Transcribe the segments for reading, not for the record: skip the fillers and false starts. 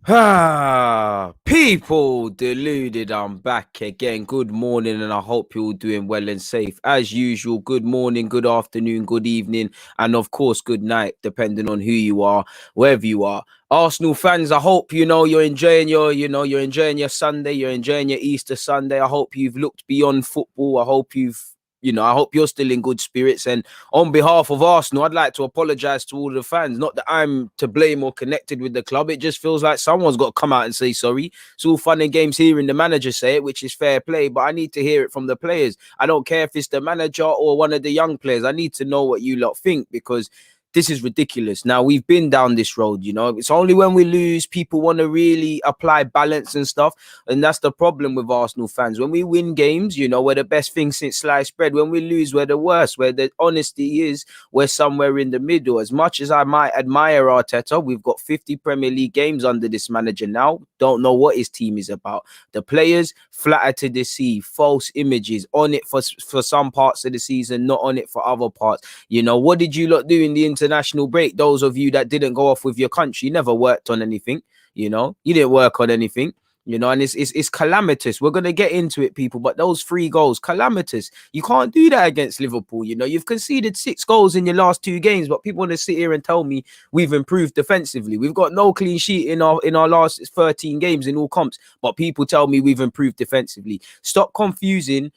People deluded, I'm back again. Good morning, and I hope you're all doing well and safe. As usual, good morning, good afternoon, good evening, and of course, good night, depending on who you are, wherever you are. Arsenal fans, I hope you're enjoying you're enjoying your Sunday, you're enjoying your Easter Sunday. I hope you've looked beyond football. I hope you're still in good spirits. And on behalf of Arsenal, I'd like to apologise to all the fans. Not that I'm to blame or connected with the club. It just feels like someone's got to come out and say sorry. It's all fun and games hearing the manager say it, which is fair play, but I need to hear it from the players. I don't care if it's the manager or one of the young players. I need to know what you lot think, because this is ridiculous. Now, we've been down this road, It's only when we lose, people want to really apply balance and stuff. And that's the problem with Arsenal fans. When we win games, we're the best thing since sliced bread. When we lose, we're the worst. Where the honesty is, we're somewhere in the middle. As much as I might admire Arteta, we've got 50 Premier League games under this manager now. Don't know what his team is about. The players, flatter to deceive, false images, on it for some parts of the season, not on it for other parts. What did you lot do in the international break? Those of you that didn't go off with your country, never worked on anything. You didn't work on anything. And it's calamitous. We're gonna get into it, people. But those 3 goals, calamitous. You can't do that against Liverpool. You've conceded 6 goals in your last 2 games, but people want to sit here and tell me we've improved defensively. We've got no clean sheet in our last 13 games in all comps, but people tell me we've improved defensively. Stop confusing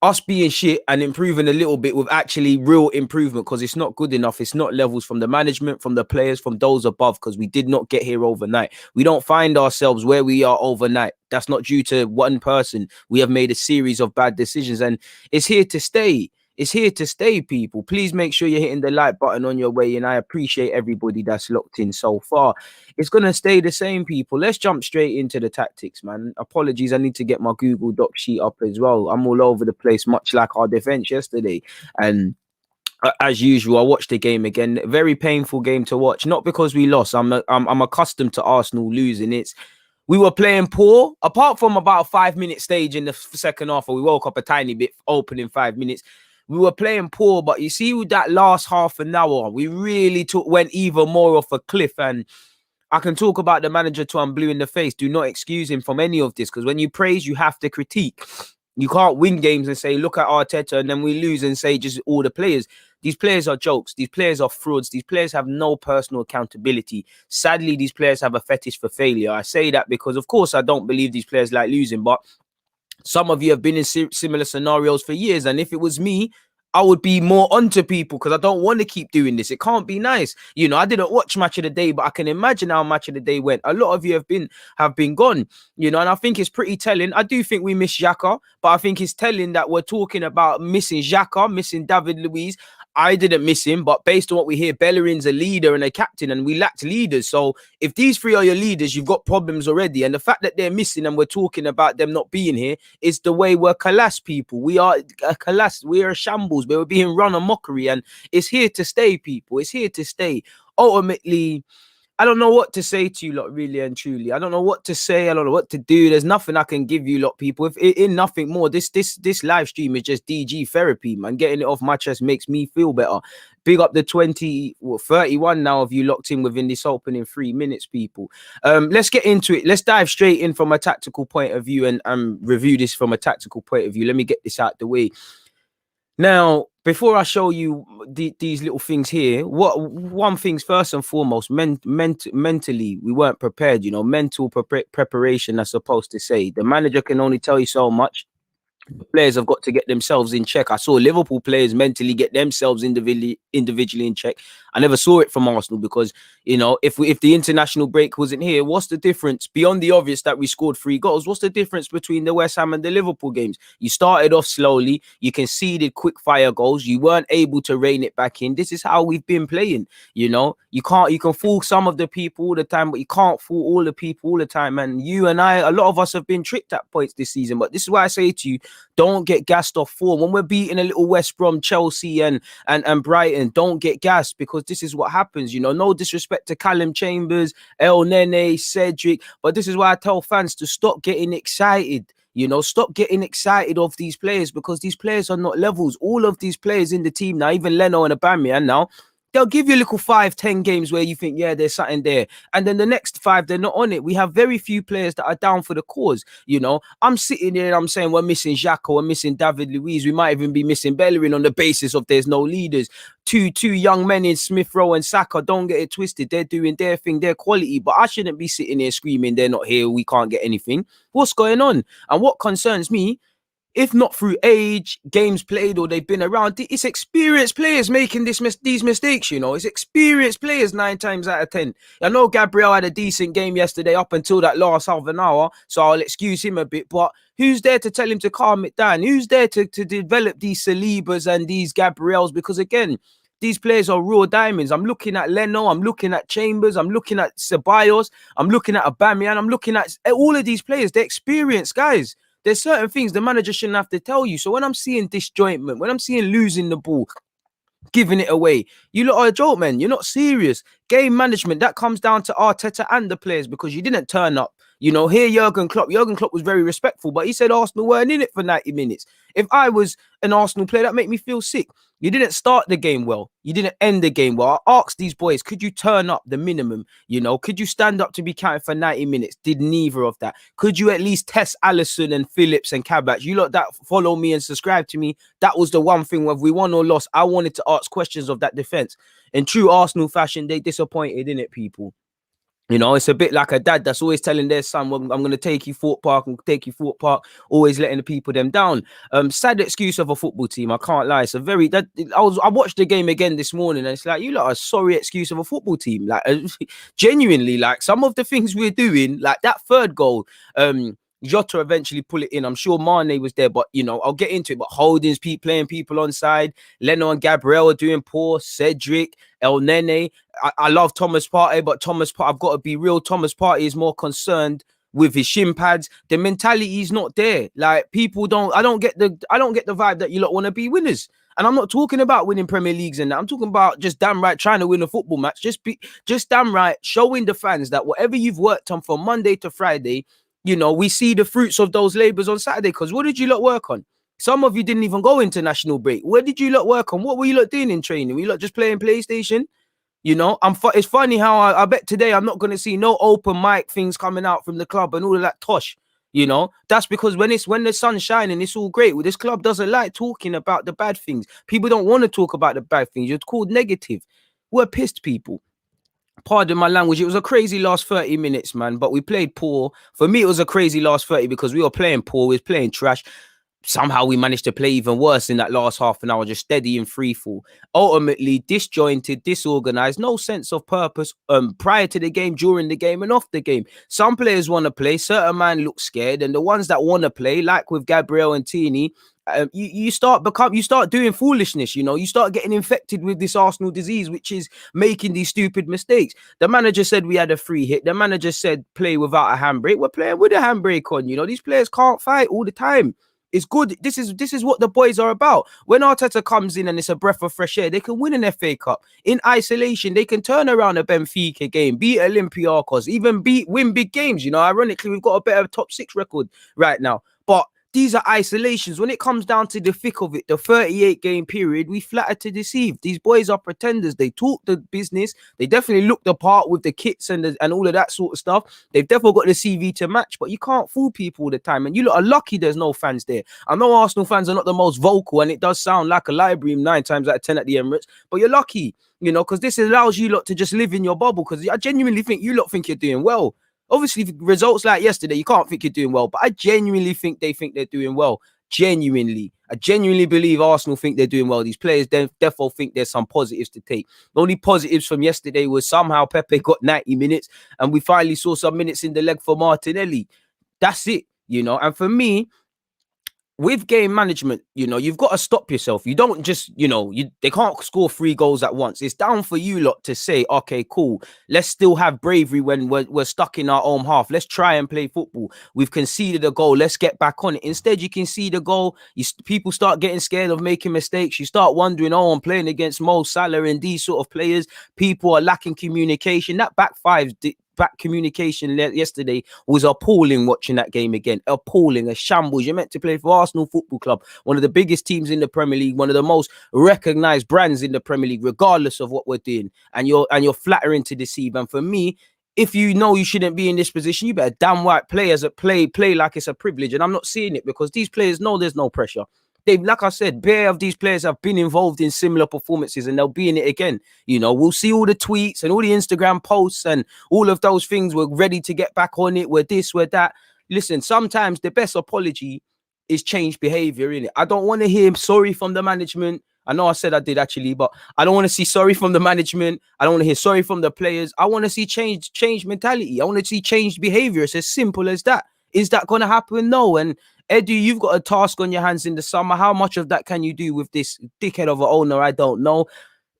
us being shit and improving a little bit with actually real improvement, because it's not good enough. It's not levels from the management, from the players, from those above, because we did not get here overnight. We don't find ourselves where we are overnight. That's not due to one person. We have made a series of bad decisions, and it's here to stay. It's here to stay, people. Please make sure you're hitting the like button on your way, and I appreciate everybody that's locked in so far. It's going to stay the same, people. Let's jump straight into the tactics, man. Apologies, I need to get my Google Doc sheet up as well. I'm all over the place, much like our defense yesterday. And as usual, I watched the game again. Very painful game to watch. Not because we lost. I'm accustomed to Arsenal losing. We were playing poor, apart from about a 5-minute stage in the second half, where we woke up a tiny bit, opening 5 minutes. We were playing poor, but you see, with that last half an hour, we really went even more off a cliff. And I can talk about the manager till I'm blue in the face. Do not excuse him from any of this, because when you praise, you have to critique. You can't win games and say, look at Arteta, and then we lose and say just all the players. These players are jokes. These players are frauds. These players have no personal accountability. Sadly, these players have a fetish for failure. I say that because, of course, I don't believe these players like losing, but some of you have been in similar scenarios for years. And if it was me, I would be more onto people, because I don't want to keep doing this. It can't be nice. I didn't watch Match of the Day, but I can imagine how Match of the Day went. A lot of you have been gone, and I think it's pretty telling. I do think we miss Xhaka, but I think it's telling that we're talking about missing Xhaka, missing David Luiz. I didn't miss him, but based on what we hear, Bellerin's a leader and a captain, and we lacked leaders. So if these 3 are your leaders, you've got problems already. And the fact that they're missing and we're talking about them not being here is the way we're collapsed, people. We are a collapse. We are a shambles. We're being run a mockery, and it's here to stay, people. It's here to stay. Ultimately, I don't know what to say to you lot, really and truly. I don't know what to say. I don't know what to do. There's nothing I can give you lot, people. If in nothing more, this live stream is just DG therapy, man. Getting it off my chest makes me feel better. Big up the 31 now of you locked in within this opening 3 minutes, people. Let's get into it. Let's dive straight in from a tactical point of view and review this from a tactical point of view. Let me get this out the way. Now, before I show you these little things here, one thing's first and foremost, mentally, we weren't prepared. Mental preparation, I'm supposed to say. The manager can only tell you so much. The players have got to get themselves in check. I saw Liverpool players mentally get themselves individually in check. I never saw it from Arsenal, because if the international break wasn't here, what's the difference beyond the obvious that we scored 3 goals? What's the difference between the West Ham and the Liverpool games? You started off slowly, you conceded quick fire goals, you weren't able to rein it back in. This is how we've been playing. You can fool some of the people all the time, but you can't fool all the people all the time. And you and I, a lot of us have been tricked at points this season. But this is why I say to you, don't get gassed off form. When we're beating a little West Brom, Chelsea and Brighton, don't get gassed, because this is what happens. No disrespect to Callum Chambers, El Nene, Cedric, but this is why I tell fans to stop getting excited. Stop getting excited of these players, because these players are not levels. All of these players in the team now, even Leno and Aubameyang now, they'll give you a little 5-10 games where you think, yeah, there's something there. And then the next 5, they're not on it. We have very few players that are down for the cause. You know, I'm sitting there and I'm saying we're missing Xhaka, we're missing David Luiz. We might even be missing Bellerin on the basis of there's no leaders. Two young men in Smith Rowe and Saka, don't get it twisted. They're doing their thing, their quality. But I shouldn't be sitting here screaming they're not here, we can't get anything. What's going on? And what concerns me, if not through age, games played, or they've been around, it's experienced players making these mistakes, you know. It's experienced players 9 times out of 10. I know Gabriel had a decent game yesterday up until that last half an hour, so I'll excuse him a bit. But who's there to tell him to calm it down? Who's there to develop these Salibas and these Gabriels? Because, again, these players are raw diamonds. I'm looking at Leno, I'm looking at Chambers, I'm looking at Ceballos, I'm looking at Aubameyang, I'm looking at all of these players. They're experienced guys. There's certain things the manager shouldn't have to tell you. So when I'm seeing disjointment, when I'm seeing losing the ball, giving it away, you lot are a joke, man. You're not serious. Game management, that comes down to Arteta and the players, because you didn't turn up. You know, here Jurgen Klopp was very respectful, but he said Arsenal weren't in it for 90 minutes. If I was an Arsenal player, that made me feel sick. You didn't start the game well. You didn't end the game well. I asked these boys, could you turn up the minimum? You know, could you stand up to be counted for 90 minutes? Did neither of that. Could you at least test Alisson and Phillips and Kabak? You lot that follow me and subscribe to me, that was the one thing, whether we won or lost, I wanted to ask questions of that defense. In true Arsenal fashion, they disappointed, innit, people? You know, it's a bit like a dad that's always telling their son, well, I'm going to take you Fort Park and take you Fort Park, always letting the people them down. Sad excuse of a football team, I can't lie. It's a very, I watched the game again this morning, and it's like, you lot are a sorry excuse of a football team. Like, genuinely, like, some of the things we're doing, like that third goal, Jota eventually pull it in. I'm sure Mane was there, but, you know, I'll get into it. But Holdings, playing people on side. Leno and Gabriel are doing poor. Cedric, El Nene. I love Thomas Partey, but I've got to be real. Thomas Partey is more concerned with his shin pads. The mentality is not there. Like, people don't, I don't get the vibe that you lot want to be winners. And I'm not talking about winning Premier Leagues and that. I'm talking about just damn right trying to win a football match. Just damn right showing the fans that whatever you've worked on from Monday to Friday, you know, we see the fruits of those labors on Saturday. Because what did you lot work on? Some of you didn't even go international break. Where did you lot work on? What were you lot doing in training? Were you lot just playing PlayStation? You know, it's funny how I bet today I'm not going to see no open mic things coming out from the club and all of that tosh. You know, that's because when the sun's shining, it's all great. Well, this club doesn't like talking about the bad things. People don't want to talk about the bad things. You're called negative. We're pissed people. Pardon my language. It was a crazy last 30 minutes, man. But we played poor. For me, it was a crazy last 30 because we were playing poor. We were playing trash. Somehow we managed to play even worse in that last half an hour, just steady and free fall. Ultimately, disjointed, disorganized, no sense of purpose prior to the game, during the game, and off the game. Some players want to play, certain man look scared, and the ones that want to play, like with Gabriel and Tini, you start doing foolishness. You know, you start getting infected with this Arsenal disease, which is making these stupid mistakes. The manager said we had a free hit. The manager said play without a handbrake. We're playing with a handbrake on. You know, these players can't fight all the time. It's good. This is what the boys are about. When Arteta comes in and it's a breath of fresh air, they can win an FA Cup. In isolation, they can turn around a Benfica game, beat Olympiacos, even win big games. You know, ironically, we've got a better top 6 record right now. But these are isolations. When it comes down to the thick of it, the 38-game period, we flatter to deceive. These boys are pretenders. They talk the business. They definitely look the part with the kits and all of that sort of stuff. They've definitely got the CV to match, but you can't fool people all the time. And you lot are lucky there's no fans there. I know Arsenal fans are not the most vocal, and it does sound like a library 9 times out of 10 at the Emirates, but you're lucky, you know, because this allows you lot to just live in your bubble, because I genuinely think you lot think you're doing well. Obviously, results like yesterday, you can't think you're doing well, but I genuinely think they think they're doing well. Genuinely. I genuinely believe Arsenal think they're doing well. These players definitely think there's some positives to take. The only positives from yesterday was somehow Pepe got 90 minutes and we finally saw some minutes in the leg for Martinelli. That's it, you know. And for me, with game management, you know, you've got to stop yourself. You don't just, you know, they can't score 3 goals at once. It's down for you lot to say, okay, cool, let's still have bravery when we're stuck in our own half. Let's try and play football. We've conceded a goal. Let's get back on it. Instead, you concede a goal. People start getting scared of making mistakes. You start wondering, oh, I'm playing against Mo Salah and these sort of players. People are lacking communication. That backfires back communication yesterday was appalling watching that game again. Appalling, a shambles. You're meant to play for Arsenal Football Club, one of the biggest teams in the Premier League, one of the most recognised brands in the Premier League, regardless of what we're doing. And you're flattering to deceive. And for me, if you know you shouldn't be in this position, you better damn right play like it's a privilege. And I'm not seeing it because these players know there's no pressure. Like I said, bare of these players have been involved in similar performances and they'll be in it again. You know, we'll see all the tweets and all the Instagram posts and all of those things. We're ready to get back on it. We're this, we're that. Listen, sometimes the best apology is change behavior, innit? I don't want to hear sorry from the management. I know I said I did actually, but I don't want to see sorry from the management. I don't want to hear sorry from the players. I want to see change mentality. I want to see changed behavior. It's as simple as that. Is that going to happen? No. And Eddie, you've got a task on your hands in the summer. How much of that can you do with this dickhead of an owner? I don't know.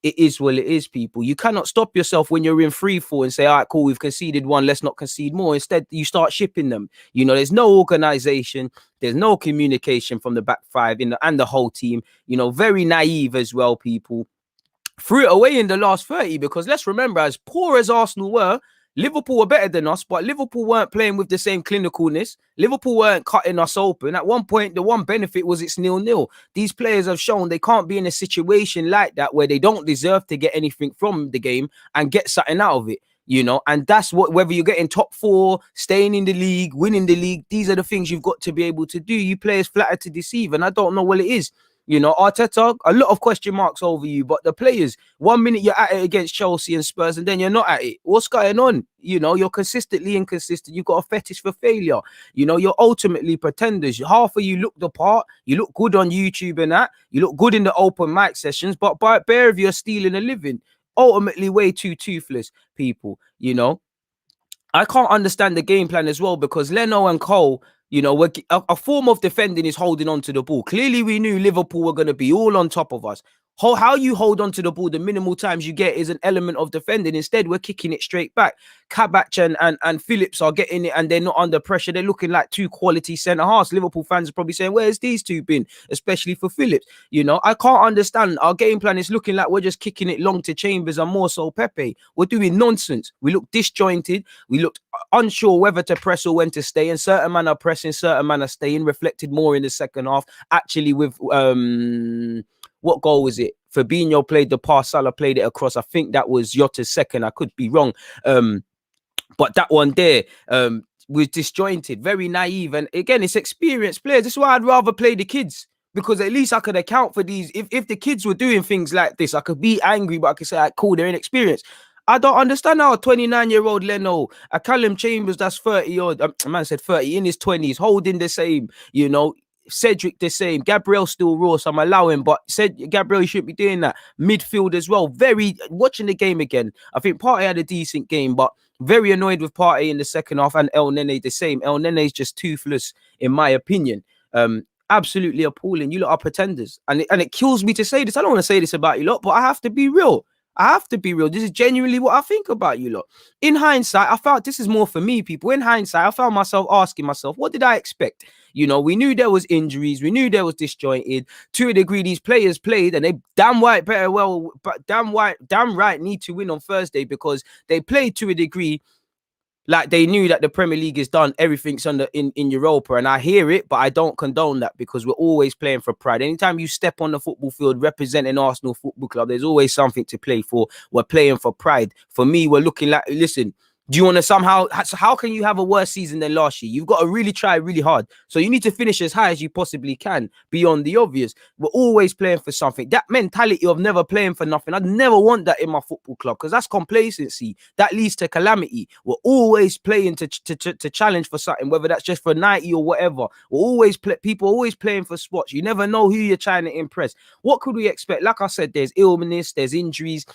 It is what it is, people. You cannot stop yourself when you're in free fall and say, all right, cool, we've conceded one, let's not concede more. Instead, you start shipping them. You know, there's no organization, there's no communication from the back five and the whole team. You know, very naive as well, people. Threw it away in the last 30 because let's remember, as poor as Arsenal were, Liverpool were better than us, but Liverpool weren't playing with the same clinicalness. Liverpool weren't cutting us open. At one point, the one benefit was it's 0-0. These players have shown they can't be in a situation like that where they don't deserve to get anything from the game and get something out of it. You know, and that's what, whether you're getting top four, staying in the league, winning the league, these are the things you've got to be able to do. You players flatter to deceive, and I don't know what it is. You know, Arteta, a lot of question marks over you, but the players, 1 minute you're at it against Chelsea and Spurs, and then you're not at it. What's going on? You know, you're consistently inconsistent. You've got a fetish for failure. You know, you're ultimately pretenders. Half of you look the part. You look good on YouTube and that. You look good in the open mic sessions, but by bare of you are stealing a living. Ultimately, way too toothless, people, you know. I can't understand the game plan as well because Leno and Cole, you know, a form of defending is holding on to the ball. Clearly, we knew Liverpool were going to be all on top of us. How you hold on to the ball, the minimal times you get is an element of defending. Instead, we're kicking it straight back. Kabach and Phillips are getting it and they're not under pressure. They're looking like two quality centre-halves. Liverpool fans are probably saying, where's these two been? Especially for Phillips. You know, I can't understand. Our game plan is looking like we're just kicking it long to Chambers and more so Pepe. We're doing nonsense. We look disjointed. We looked unsure whether to press or when to stay. And certain men are pressing, certain men are staying. Reflected more in the second half. Actually, with what goal was it? Fabinho played the pass, Salah played it across. I think that was Jota's second. I could be wrong. But that one there was disjointed, very naive. And again, it's experienced players. This is why I'd rather play the kids. Because at least I could account for these. If the kids were doing things like this, I could be angry, but I could say, right, cool, they're inexperienced. I don't understand how a 29-year-old Leno, a Callum Chambers that's 30 odd, a man said 30, in his 20s, holding the same, you know, Cedric the same, Gabriel still raw, so I'm allowing, but said Gabriel, you shouldn't be doing that. Midfield as well, watching the game again, I think Partey had a decent game, but very annoyed with Partey in the second half, and El Nene the same. El Nene's just toothless, in my opinion. Absolutely appalling. You lot are pretenders, and it kills me to say this. I don't want to say this about you lot, but I have to be real. This is genuinely what I think about you lot. In hindsight, I felt this is more for me, people. In hindsight, I found myself asking myself, what did I expect? You know, we knew there was injuries. We knew there was disjointed. To a degree, these players played and they damn right need to win on Thursday because they played to a degree like they knew that the Premier League is done, everything's in Europa, and I hear it, but I don't condone that because we're always playing for pride. Anytime you step on the football field representing Arsenal Football Club, there's always something to play for. We're playing for pride. For me, we're looking like, listen, do you want to somehow, how can you have a worse season than last year? You've got to really try really hard. So you need to finish as high as you possibly can beyond the obvious. We're always playing for something. That mentality of never playing for nothing, I'd never want that in my football club because that's complacency. That leads to calamity. We're always playing to challenge for something, whether that's just for 90 or whatever. People always playing for spots. You never know who you're trying to impress. What could we expect? Like I said, there's illness, there's injuries.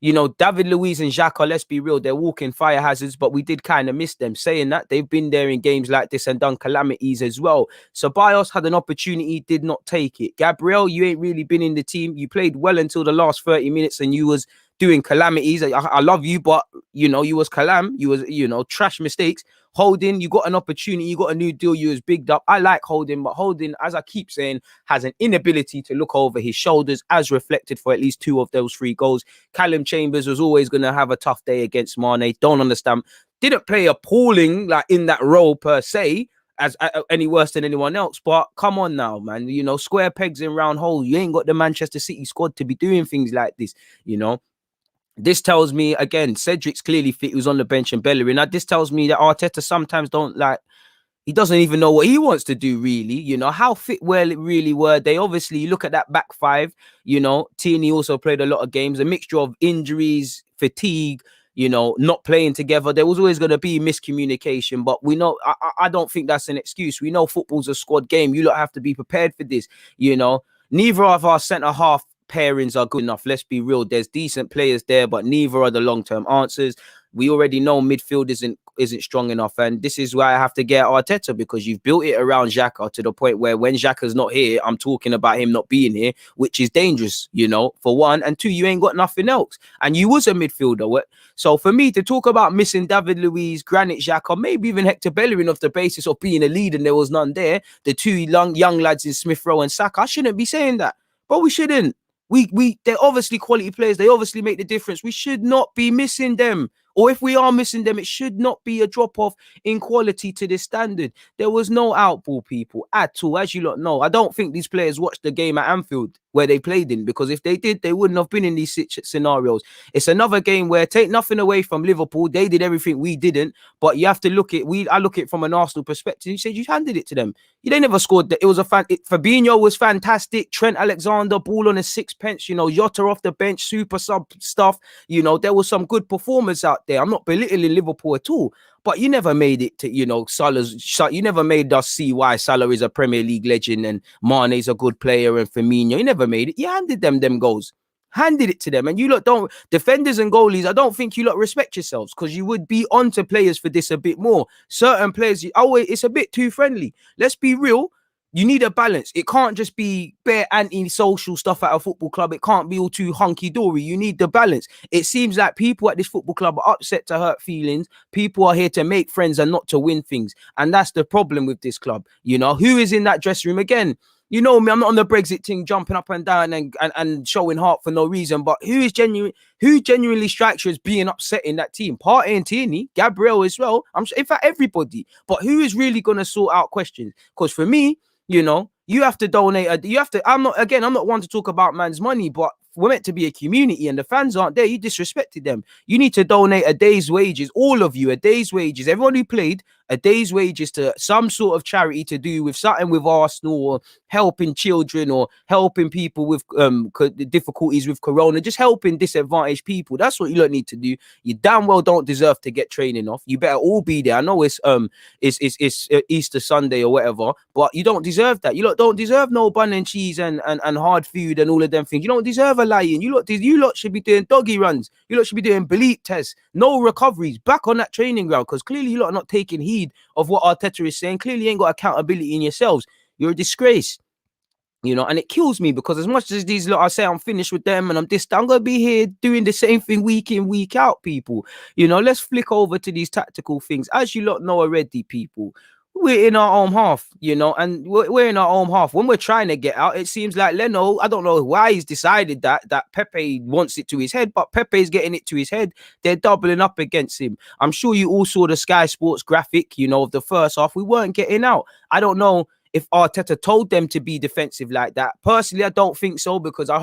You know, David Luiz and Xhaka, let's be real, they're walking fire hazards, but we did kind of miss them. Saying that, they've been there in games like this and done calamities as well. So Ceballos had an opportunity, did not take it. Gabriel, you ain't really been in the team. You played well until the last 30 minutes and you was doing calamities. I love you, but, you know, you was trash mistakes. Holding, you got an opportunity, you got a new deal, you was bigged up. I like Holding, but Holding, as I keep saying, has an inability to look over his shoulders, as reflected for at least 2 of those 3 goals. Callum Chambers was always going to have a tough day against Mane. Don't understand. didn't play appalling like in that role per se, as any worse than anyone else. But come on now, man. You know, square pegs in round holes. You ain't got the Manchester City squad to be doing things like this. You know, this tells me again, Cedric's clearly fit. He was on the bench and Bellerin. Now, this tells me that Arteta sometimes don't like. He doesn't even know what he wants to do, really. You know, how fit well it really were. They obviously, you look at that back five, you know, Tierney also played a lot of games, a mixture of injuries, fatigue, you know, not playing together. There was always going to be miscommunication, but we know, I don't think that's an excuse. We know football's a squad game. You lot have to be prepared for this, you know. Neither of our centre-half pairings are good enough. Let's be real. There's decent players there, but neither are the long-term answers. We already know midfield isn't strong enough, and this is why I have to get Arteta, because you've built it around Xhaka to the point where when Xhaka's not here, I'm talking about him not being here, which is dangerous, you know, for one, and two, you ain't got nothing else, and you was a midfielder. So for me to talk about missing David Luiz, Granit Xhaka, maybe even Hector Bellerin off the basis of being a lead and there was none there, the two young lads in Smith Rowe and Saka, I shouldn't be saying that, but we shouldn't. They're obviously quality players. They obviously make the difference. We should not be missing them. Or if we are missing them, it should not be a drop-off in quality to this standard. There was no outball, people, at all. As you lot know, I don't think these players watched the game at Anfield where they played in, because if they did, they wouldn't have been in these scenarios. It's another game where, take nothing away from Liverpool, they did everything we didn't, but you have to look at, I look at it from an Arsenal perspective. You said you handed it to them. They never scored. It was Fabinho was fantastic. Trent Alexander, ball on a sixpence, you know, Jota off the bench, super sub stuff. You know, there was some good performers out there. I'm not belittling Liverpool at all, but you never made it to, you know, you never made us see why Salah is a Premier League legend and Mane's a good player and Firmino. You never made it. You handed them goals. Handed it to them, and you lot don't, defenders and goalies, I don't think you lot respect yourselves, because you would be onto players for this a bit more. Certain players, it's a bit too friendly. Let's be real. You need a balance. It can't just be bare anti-social stuff at a football club. It can't be all too hunky-dory. You need the balance. It seems like people at this football club are upset to hurt feelings. People are here to make friends and not to win things. And that's the problem with this club. You know, who is in that dressing room? Again, you know me, I'm not on the Brexit thing, jumping up and down and showing heart for no reason. But who genuinely strikes you as being upset in that team? Partey and Tierney, Gabriel as well. I'm sure, in fact, everybody. But who is really going to sort out questions? Because for me, you know, you have to donate. I'm not one to talk about man's money, but we're meant to be a community and the fans aren't there. You disrespected them. You need to donate a day's wages, all of you, a day's wages. Everyone who played, a day's wages to some sort of charity to do with something with Arsenal, or helping children, or helping people with difficulties with Corona, just helping disadvantaged people. That's what you don't need to do. You damn well don't deserve to get training off. You better all be there. I know it's Easter Sunday or whatever, but you don't deserve that. You lot don't deserve no bun and cheese and hard food and all of them things. You don't deserve a lion. You lot should be doing doggy runs. You lot should be doing bleep tests. No recoveries. Back on that training ground, because clearly you lot are not taking heed of what Arteta is saying. Clearly you ain't got accountability in yourselves. You're a disgrace. You know, and it kills me, because as much as these lot, I say I'm finished with them and I'm going to be here doing the same thing week in, week out, people. You know, let's flick over to these tactical things. As you lot know already, people, we're in our own half, you know, and we're in our own half. When we're trying to get out, it seems like Leno, I don't know why he's decided that Pepe wants it to his head, but Pepe's getting it to his head. They're doubling up against him. I'm sure you all saw the Sky Sports graphic, you know, of the first half. We weren't getting out. I don't know if Arteta told them to be defensive like that. Personally, I don't think so, because I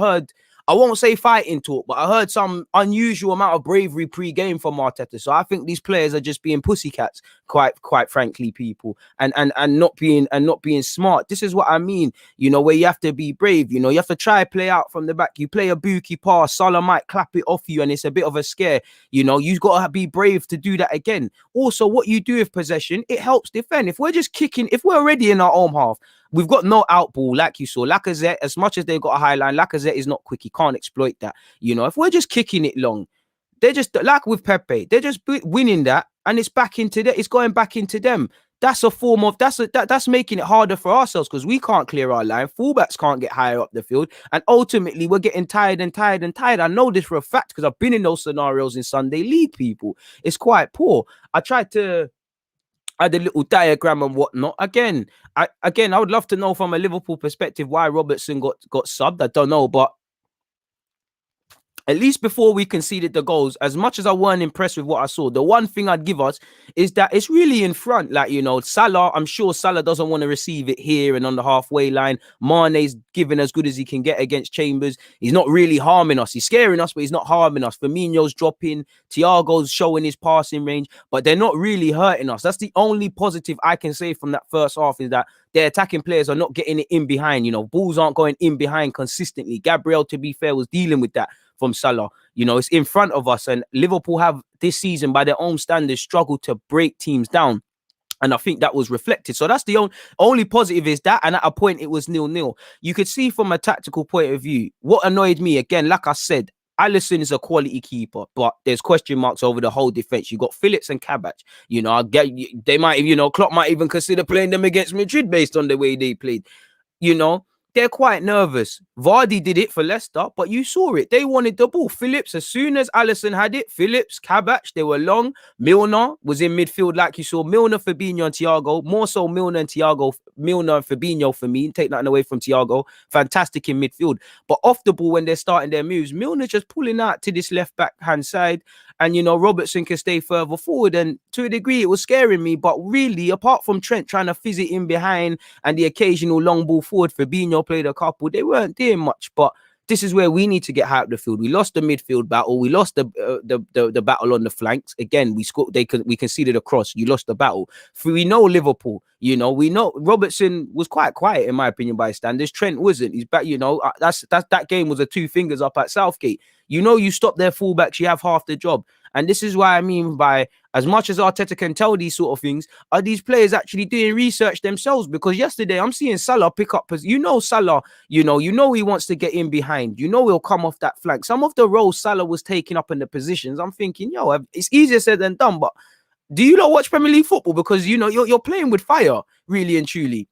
won't say fighting talk, but I heard some unusual amount of bravery pre-game from Arteta. So I think these players are just being pussycats, quite frankly, people, and not being smart. This is what I mean, you know, where you have to be brave. You know, you have to try play out from the back. You play a bookie pass, Salah might clap it off you, and it's a bit of a scare. You know, you've got to be brave to do that again. Also, what you do with possession, it helps defend. If we're just kicking, if we're already in our own half, we've got no outball, like you saw. Lacazette, as much as they've got a high line, Lacazette is not quick. He can't exploit that. You know, if we're just kicking it long, they're just, like with Pepe, they're just winning that, and it's going back into them. That's a form of, that's making it harder for ourselves, because we can't clear our line. Fullbacks can't get higher up the field. And ultimately, we're getting tired. I know this for a fact, because I've been in those scenarios in Sunday League, people. It's quite poor. I tried to add a little diagram and whatnot. Again, I would love to know from a Liverpool perspective why Robertson got subbed. I don't know, but at least before we conceded the goals, as much as I weren't impressed with what I saw, the one thing I'd give us is that it's really in front. Like, you know, Salah, I'm sure Salah doesn't want to receive it here and on the halfway line. Mane's giving as good as he can get against Chambers. He's not really harming us. He's scaring us, but he's not harming us. Firmino's dropping. Thiago's showing his passing range, but they're not really hurting us. That's the only positive I can say from that first half, is that their attacking players are not getting it in behind. You know, balls aren't going in behind consistently. Gabriel, to be fair, was dealing with that from Salah. You know, it's in front of us, and Liverpool have this season, by their own standards, struggled to break teams down. And I think that was reflected. So that's the only positive is that. And at a point, it was 0-0. You could see from a tactical point of view, what annoyed me, again, like I said, Alisson is a quality keeper, but there's question marks over the whole defense. You got Phillips and Kabach. You know, they might, you know, Klopp might even consider playing them against Madrid based on the way they played. You know, they're quite nervous. Vardy did it for Leicester, but you saw it. They wanted the ball. Phillips, as soon as Alisson had it, Phillips, Kabach, they were long. Milner was in midfield, like you saw. Milner, Fabinho, and Thiago. More so Milner and Thiago. Milner and Fabinho for me. Take nothing away from Thiago. Fantastic in midfield. But off the ball, when they're starting their moves, Milner's just pulling out to this left back hand side. And, you know, Robertson can stay further forward. And to a degree, it was scaring me. But really, apart from Trent trying to fizz it in behind and the occasional long ball forward, Fabinho played a couple, they weren't doing much. But this is where we need to get high up the field. We lost the midfield battle. We lost the battle on the flanks. Again, we conceded a cross. You lost the battle. We know Liverpool. You know, we know Robertson was quite quiet, in my opinion, by standards. Trent wasn't. He's back. You know, that game was a 2 fingers up at Southgate. You know, you stop their fullbacks, you have half the job. And this is why I mean by, as much as Arteta can tell these sort of things, are these players actually doing research themselves? Because yesterday I'm seeing Salah pick up, you know, Salah, you know he wants to get in behind. You know he'll come off that flank. Some of the roles Salah was taking up in the positions, I'm thinking, yo, it's easier said than done. But do you not watch Premier League football? Because, you know, you're playing with fire, really and truly.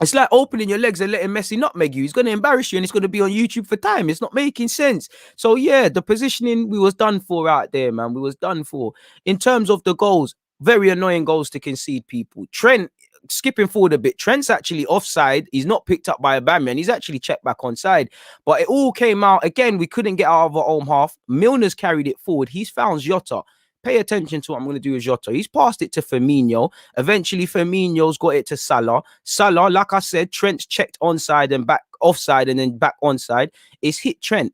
It's like opening your legs and letting Messi nutmeg you. He's going to embarrass you and it's going to be on YouTube for time. It's not making sense. So, yeah, the positioning, we was done for out there, man. We was done for. In terms of the goals, very annoying goals to concede, people. Trent, skipping forward a bit, Trent's actually offside. He's not picked up by Aubameyang. He's actually checked back onside. But it all came out. Again, we couldn't get out of our own half. Milner's carried it forward. He's found Jota. Pay attention to what I'm going to do with Jota. He's passed it to Firmino. Eventually, Firmino's got it to Salah. Salah, like I said, Trent's checked onside and back offside and then back onside. It's hit Trent.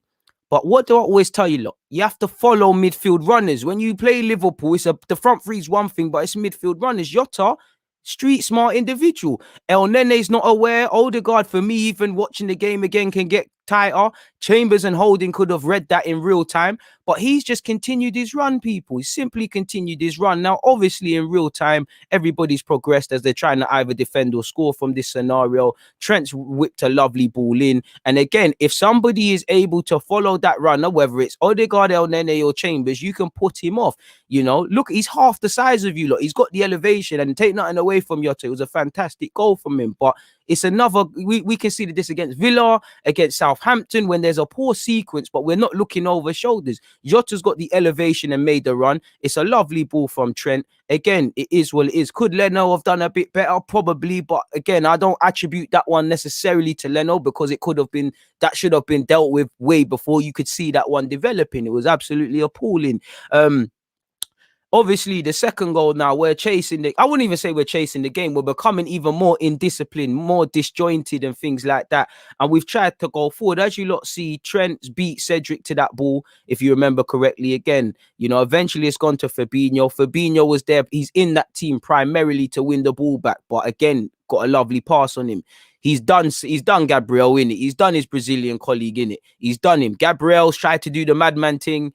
But what do I always tell you, look? You have to follow midfield runners. When you play Liverpool, the front three is one thing, but it's midfield runners. Jota, street smart individual. El Nene's not aware. Odegaard, for me, even watching the game again, can get tighter. Chambers and Holding could have read that in real time, but he's just continued his run, people. He's simply continued his run. Now, obviously, in real time, everybody's progressed as they're trying to either defend or score from this scenario. Trent's whipped a lovely ball in. And again, if somebody is able to follow that runner, whether it's Odegaard, El Nene, or Chambers, you can put him off. You know, look, he's half the size of you. Look, he's got the elevation, and take nothing away from Jota. It was a fantastic goal from him, but it's another, we conceded this against Villa, against Southampton, when there's a poor sequence, but we're not looking over shoulders. Jota's got the elevation and made the run. It's a lovely ball from Trent. Again, it is what it is. Could Leno have done a bit better? Probably, but again, I don't attribute that one necessarily to Leno, because it could have been, that should have been dealt with way before you could see that one developing. It was absolutely appalling. Obviously, the second goal now, we're chasing I wouldn't even say we're chasing the game. We're becoming even more indisciplined, more disjointed and things like that. And we've tried to go forward. As you lot see, Trent's beat Cedric to that ball, if you remember correctly. Again, you know, eventually it's gone to Fabinho. Fabinho was there. He's in that team primarily to win the ball back. But again, got a lovely pass on him. He's done Gabriel in it. He's done his Brazilian colleague in it. He's done him. Gabriel's tried to do the madman thing.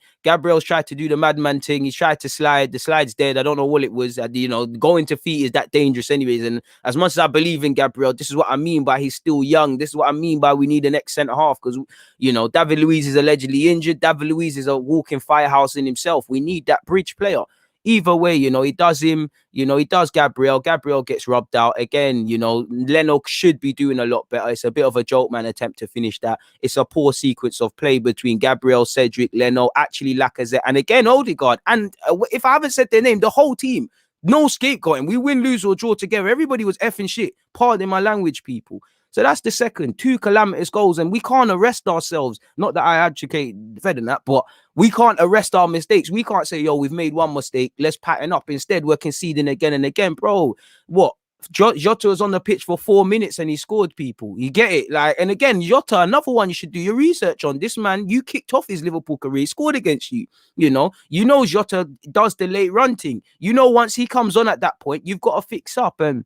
He's tried to slide. The slide's dead. I don't know what it was. You know, going to feet is that dangerous anyways. And as much as I believe in Gabriel, this is what I mean by he's still young. This is what I mean by we need an ex-centre half, because, you know, David Luiz is allegedly injured. David Luiz is a walking firehouse in himself. We need that bridge player. Either way, you know, he does him, you know, he does Gabriel. Gabriel gets rubbed out. Again, you know, Leno should be doing a lot better. It's a bit of a joke man attempt to finish that. It's a poor sequence of play between Gabriel, Cedric, Leno, actually Lacazette, and again, Odegaard. And if I haven't said their name, the whole team, no scapegoating. We win, lose, or draw together. Everybody was effing shit. Pardon my language, people. So that's the second. 2 calamitous goals, and we can't arrest ourselves. Not that I advocate defending that, but we can't arrest our mistakes. We can't say, yo, we've made one mistake, let's pattern up. Instead, we're conceding again and again. Bro, what? Jota was on the pitch for 4 minutes and he scored, people. You get it? Like, and again, Jota, another one you should do your research on. This man, you kicked off his Liverpool career, he scored against you. You know Jota does the late run thing. Once he comes on at that point, you've got to fix up. And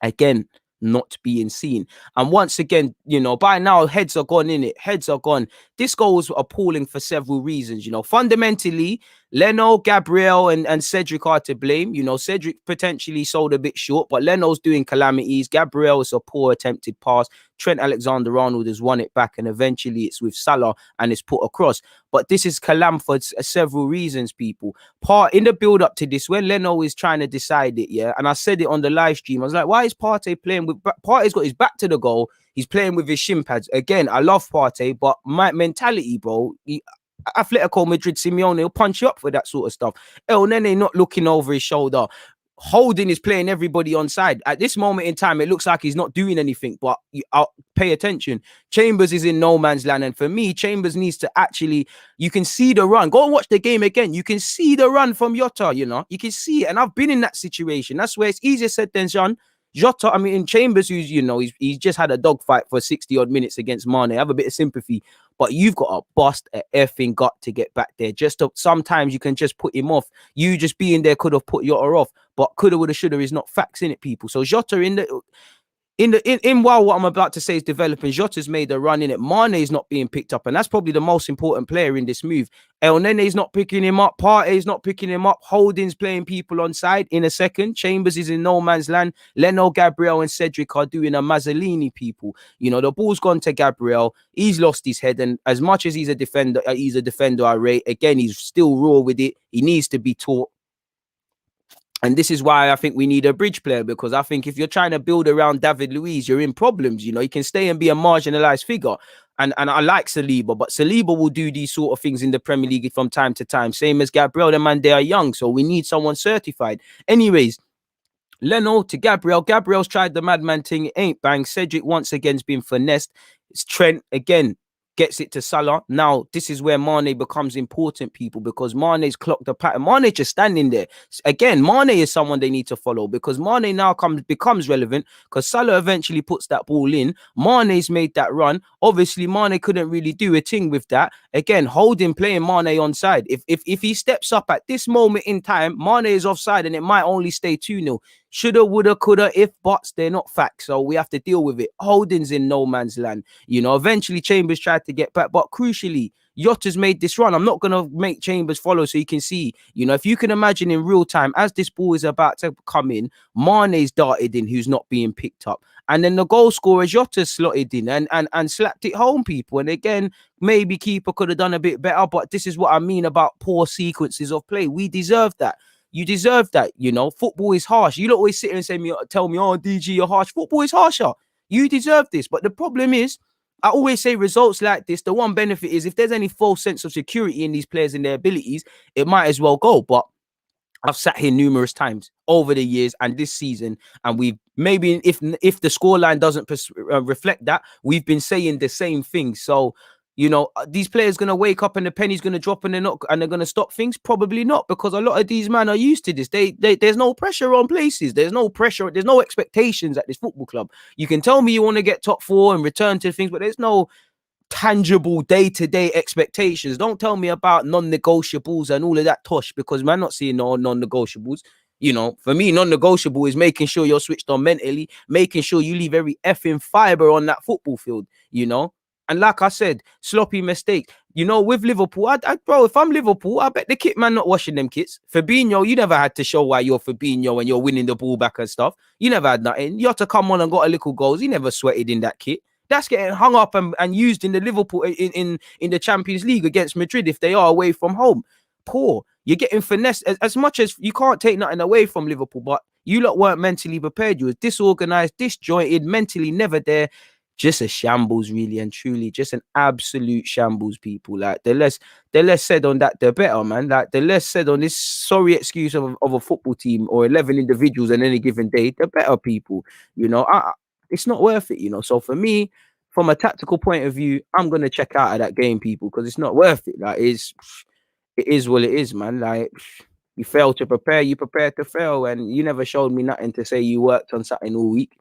again, not being seen. And once again, by now, heads are gone in it. Heads are gone. This goal was appalling for several reasons. Fundamentally, Leno, Gabriel, and Cedric are to blame. Cedric potentially sold a bit short, but Leno's doing calamities. Gabriel is a poor attempted pass. Trent Alexander-Arnold has won it back, and eventually it's with Salah and it's put across. But this is calam for several reasons, people. In the build-up to this, when Leno is trying to decide it, and I said it on the live stream, I was like, why is Partey playing with... Partey's got his back to the goal. He's playing with his shin pads. Again, I love Partey, but my mentality, bro... Atletico Madrid, Simeone will punch you up for that sort of stuff. El Nene not looking over his shoulder. Holding is playing everybody on side. At this moment in time, it looks like he's not doing anything, but I'll pay attention. Chambers is in no man's land. And for me, Chambers needs to actually, you can see the run. Go and watch the game again. You can see the run from Jota, you can see it. And I've been in that situation. That's where it's easier said than done. Jota, in Chambers, who's, he's just had a dogfight for 60 odd minutes against Mane. I have a bit of sympathy, but you've got to bust a effing gut to get back there. Sometimes you can just put him off. You just being there could have put Jota off, but coulda, woulda, shoulda is not facts in it, people. So Jota while what I'm about to say is developing, Jota's made a run in it. Mane is not being picked up, and that's probably the most important player in this move. El Nene's not picking him up. Partey's not picking him up. Holding's playing people on side in a second. Chambers is in no man's land. Leno, Gabriel, and Cedric are doing a Mazzolini, people. The ball's gone to Gabriel. He's lost his head, and as much as he's a defender I rate. Again, he's still raw with it. He needs to be taught. And this is why I think we need a bridge player, because I think if you're trying to build around David Luiz, you're in problems. He can stay and be a marginalized figure. And I like Saliba, but Saliba will do these sort of things in the Premier League from time to time. Same as Gabriel, the man, they are young. So we need someone certified. Anyways, Leno to Gabriel. Gabriel's tried the madman thing. It ain't bang. Cedric once again's been finessed. It's Trent again. Gets it to Salah. Now, this is where Mane becomes important, people, because Mane's clocked the pattern. Mane just standing there. Again, Mane is someone they need to follow, because Mane now becomes relevant, because Salah eventually puts that ball in. Mane's made that run. Obviously, Mane couldn't really do a thing with that. Again, Holding playing Mane on side. If he steps up at this moment in time, Mane is offside and it might only stay 2-0. Shoulda, woulda, coulda, if, buts, they're not facts. So we have to deal with it. Holding's in no man's land. Eventually Chambers tried to get back, but crucially, Jota's made this run. I'm not going to make Chambers follow so you can see, if you can imagine in real time, as this ball is about to come in, Mane's darted in, who's not being picked up. And then the goal scorer, Jota's slotted in and slapped it home, people. And again, maybe keeper could have done a bit better, but this is what I mean about poor sequences of play. We deserve that. You deserve that. Football is harsh. You don't always sit here and tell me, oh, DG, you're harsh. Football is harsher. You deserve this. But the problem is, I always say results like this, the one benefit is if there's any false sense of security in these players and their abilities, it might as well go. But I've sat here numerous times over the years and this season, and we've maybe if the scoreline doesn't reflect that, we've been saying the same thing. So, these players going to wake up and the penny's going to drop and they're going to stop things? Probably not, because a lot of these men are used to this. There's no pressure on places. There's no pressure. There's no expectations at this football club. You can tell me you want to get top 4 and return to things, but there's no tangible day-to-day expectations. Don't tell me about non-negotiables and all of that tosh, because I'm not seeing no non-negotiables. For me, non-negotiable is making sure you're switched on mentally, making sure you leave every effing fiber on that football field, And like I said, sloppy mistake. With Liverpool, bro, if I'm Liverpool, I bet the kit man not washing them kits. Fabinho, you never had to show why you're Fabinho and you're winning the ball back and stuff. You never had nothing. You had to come on and got a little goals. He never sweated in that kit. That's getting hung up and used in the Liverpool in the Champions League against Madrid if they are away from home. Poor. You're getting finesse as much as you can't take nothing away from Liverpool, but you lot weren't mentally prepared. You was disorganized, disjointed, mentally never there. Just a shambles, really and truly. Just an absolute shambles, people. Like the less said on that, the better, man. Like the less said on this sorry excuse of a football team or 11 individuals on any given day, the better, people. it's not worth it, you know. So for me, from a tactical point of view, I'm gonna check out of that game, people, because it's not worth it. Like, it is what it is, man. Like, you fail to prepare, you prepare to fail, and you never showed me nothing to say you worked on something all week.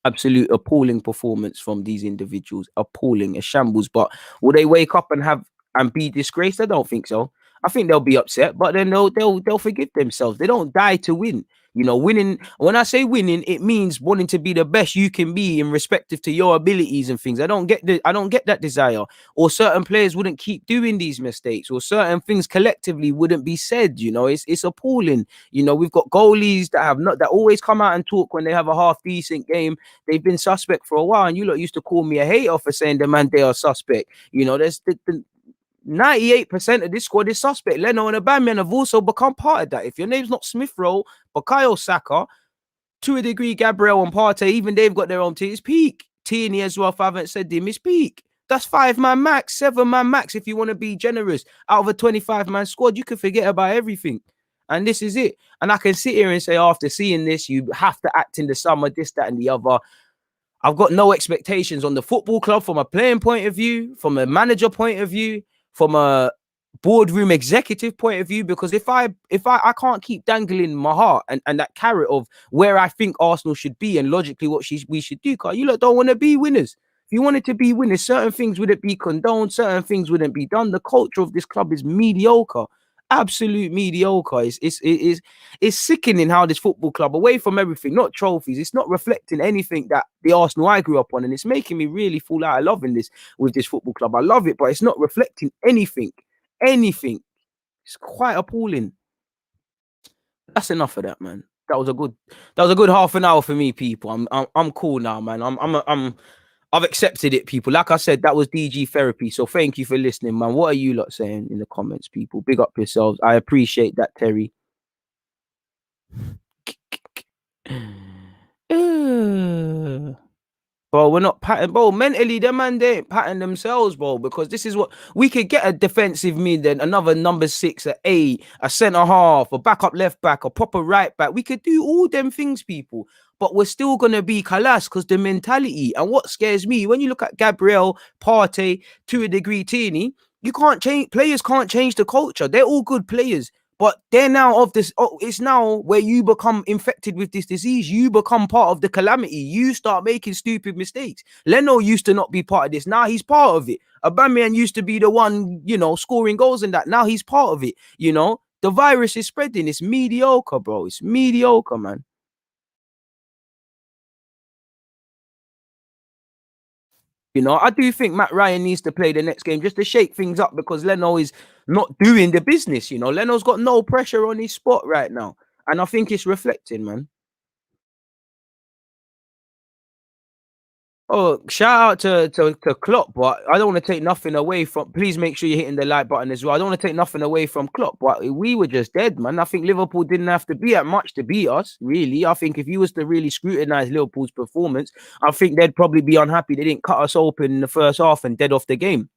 Absolute appalling performance from these individuals. Appalling, a shambles. But will they wake up and be disgraced? I don't think so. I think they'll be upset, but then they'll forgive themselves. They don't die to win. You know, winning. When I say winning, it means wanting to be the best you can be in respective to your abilities and things. I don't get that desire. Or certain players wouldn't keep doing these mistakes, or certain things collectively wouldn't be said. You know, it's appalling. You know, we've got goalies that always come out and talk when they have a half decent game. They've been suspect for a while, and you lot used to call me a hater for saying the man they are suspect. You know, there's the 98% of this squad is suspect. Leno and Aubameyang have also become part of that. If your name's not Smith Rowe, Bukayo Saka, to a degree, Gabriel and Partey, even they've got their own team. It's peak. Tierney as well, if I haven't said him, it's peak. That's 5-man max, 7-man max. If you want to be generous, out of a 25-man squad, you can forget about everything. And this is it. And I can sit here and say, after seeing this, you have to act in the summer, this, that, and the other. I've got no expectations on the football club from a playing point of view, from a manager point of view, from a boardroom executive point of view, because if I can't keep dangling my heart and that carrot of where I think Arsenal should be and logically what we should do, because you lot don't want to be winners. If you wanted to be winners, certain things wouldn't be condoned, certain things wouldn't be done. The culture of this club is mediocre. Absolute mediocre. It's sickening how this football club, away from everything, not trophies, it's not reflecting anything that the Arsenal I grew up on, and it's making me really fall out of love with this football club. I love it, but it's not reflecting anything. It's quite appalling. That's enough of that, man. That was a good half an hour for me, people. I'm cool now, man. I've accepted it, people. Like I said, that was DG therapy. So thank you for listening, man. What are you lot saying in the comments, people? Big up yourselves. I appreciate that, Terry. Bro, we're not patting, bro. Mentally, them man, they ain't patting themselves, bro, because this is what we could get: a defensive mid, then another number 6, a centre half, a backup left back, a proper right back. We could do all them things, people, but we're still gonna be Kalas because the mentality. And what scares me, when you look at Gabriel, Partey, to a degree, Tierney, you can't change. Players can't change the culture. They're all good players. But they're now of this. Oh, it's now where you become infected with this disease. You become part of the calamity. You start making stupid mistakes. Leno used to not be part of this. Now he's part of it. Aubameyang used to be the one, you know, scoring goals and that. Now he's part of it. You know, the virus is spreading. It's mediocre, bro. It's mediocre, man. You know, I do think Matt Ryan needs to play the next game just to shake things up, because Leno is not doing the business. You know, Leno's got no pressure on his spot right now. And I think it's reflecting, man. Oh, shout out to Klopp, but I don't want to take nothing away from. Please make sure you're hitting the like button as well. I don't want to take nothing away from Klopp, but we were just dead, man. I think Liverpool didn't have to be at much to beat us, really. I think if you was to really scrutinize Liverpool's performance, I think they'd probably be unhappy they didn't cut us open in the first half and dead off the game,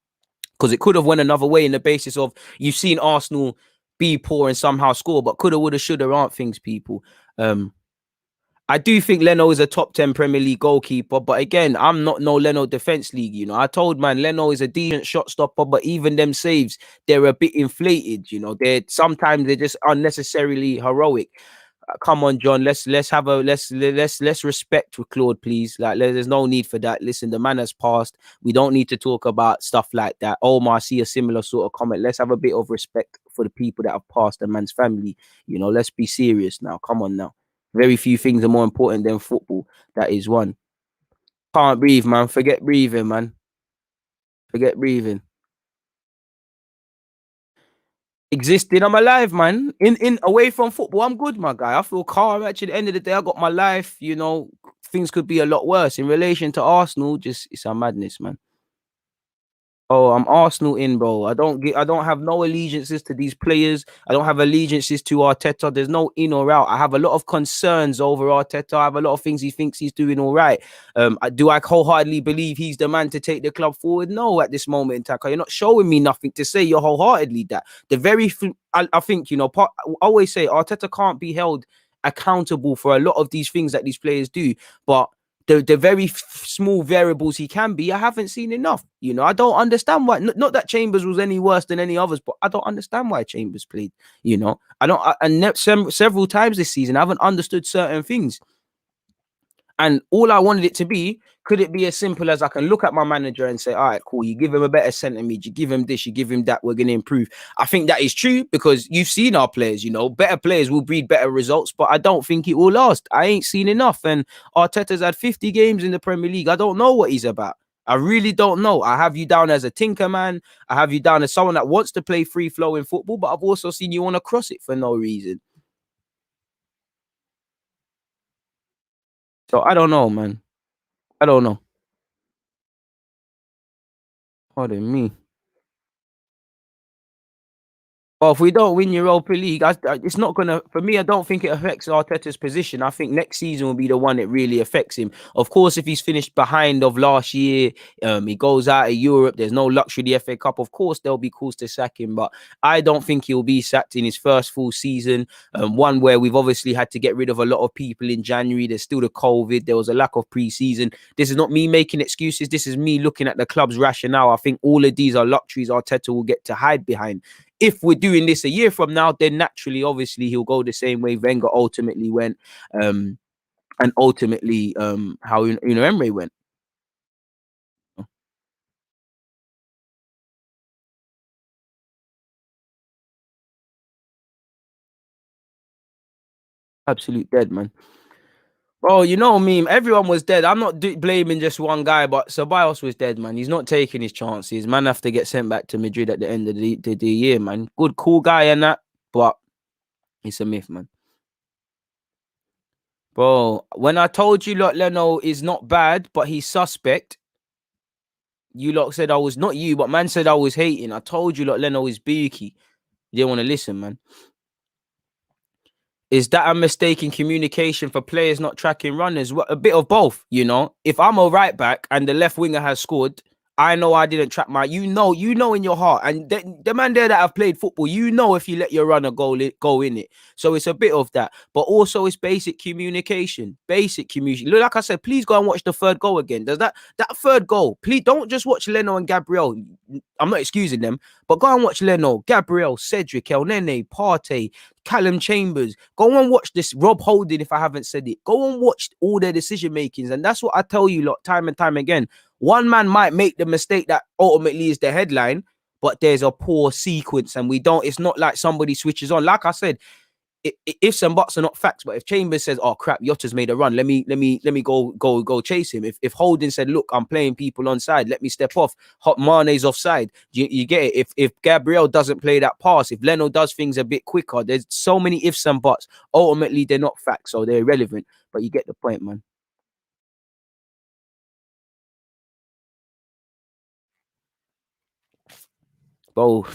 because it could have went another way in the basis of you've seen Arsenal be poor and somehow score, but coulda, woulda, shoulda aren't things, people. I do think Leno is a top 10 Premier League goalkeeper, but again, I'm not no Leno defense league. You know, I told man Leno is a decent shot stopper, but even them saves, they're a bit inflated. You know, sometimes they're just unnecessarily heroic. Come on, John. Let's respect with Claude, please. Like, there's no need for that. Listen, the man has passed. We don't need to talk about stuff like that. Omar, I see a similar sort of comment. Let's have a bit of respect for the people that have passed, the man's family. You know, let's be serious now. Come on now. Very few things are more important than football. That is one. Can't breathe, man. Forget breathing, man. Forget breathing. Existing, I'm alive, man. In away from football, I'm good, my guy. I feel calm. Actually, at the end of the day, I got my life. You know, things could be a lot worse. In relation to Arsenal, just it's a madness, man. Oh, I'm Arsenal in, bro. I don't have no allegiances to these players. I don't have allegiances to Arteta. There's no in or out. I have a lot of concerns over Arteta. I have a lot of things he thinks he's doing all right. Do I wholeheartedly believe he's the man to take the club forward? No, at this moment in time. You're not showing me nothing to say you're wholeheartedly that. I think, you know, I always say Arteta can't be held accountable for a lot of these things that these players do, but the very small variables he can be, I haven't seen enough. You know, I don't understand why. Not that Chambers was any worse than any others, but I don't understand why Chambers played. You know, I don't. Several times this season, I haven't understood certain things. And all I wanted it to be, could it be as simple as I can look at my manager and say, all right, cool, you give him a better centre mid, you give him this, you give him that, we're going to improve. I think that is true because you've seen our players, you know, better players will breed better results, but I don't think it will last. I ain't seen enough. And Arteta's had 50 games in the Premier League. I don't know what he's about. I really don't know. I have you down as a tinker man. I have you down as someone that wants to play free-flowing football, but I've also seen you want to cross it for no reason. So I don't know, man. I don't know. Pardon me. Well, if we don't win Europa League, it's not gonna. For me, I don't think it affects Arteta's position. I think next season will be the one that really affects him. Of course, if he's finished behind of last year, he goes out of Europe. There's no luxury the FA Cup. Of course, there'll be calls to sack him, but I don't think he'll be sacked in his first full season. One where we've obviously had to get rid of a lot of people in January. There's still the COVID. There was a lack of pre-season. This is not me making excuses. This is me looking at the club's rationale. I think all of these are luxuries Arteta will get to hide behind. If we're doing this a year from now, then naturally, obviously, he'll go the same way Wenger ultimately went, and ultimately, how Unai Emery went. Absolute dead, man. Bro, you know me. Everyone was dead. I'm not blaming just one guy, but Ceballos was dead, man. He's not taking his chances. Man, have to get sent back to Madrid at the end of the year, man. Good, cool guy and that, but it's a myth, man. Bro, when I told you, lot, Leno is not bad, but he's suspect. You lot said I was not you, but man said I was hating. I told you, lot, Leno is beaky. You didn't want to listen, man. Is that a mistake in communication for players not tracking runners? Well, a bit of both, you know. If I'm a right back and the left winger has scored, I know I didn't track my. You know in your heart, and the man there that have played football, you know if you let your runner go in it. So it's a bit of that, but also it's basic communication. Basic communication. Look, like I said, please go and watch the third goal again. Does that third goal? Please don't just watch Leno and Gabriel. I'm not excusing them, but go and watch Leno, Gabriel, Cedric, El Nene, Partey, Callum Chambers. Go and watch this. Rob Holding, if I haven't said it. Go and watch all their decision makings. And that's what I tell you lot time and time again. One man might make the mistake that ultimately is the headline, but there's a poor sequence and it's not like somebody switches on. Like I said, ifs and buts are not facts, but if Chambers says, oh crap, Yotta's made a run, let me go chase him. If Holding said, look, I'm playing people on side, let me step off, Hot Mane's offside, you get it. If Gabriel doesn't play that pass, if Leno does things a bit quicker, there's so many ifs and buts. Ultimately, they're not facts, so they're irrelevant, but you get the point, man. Bro,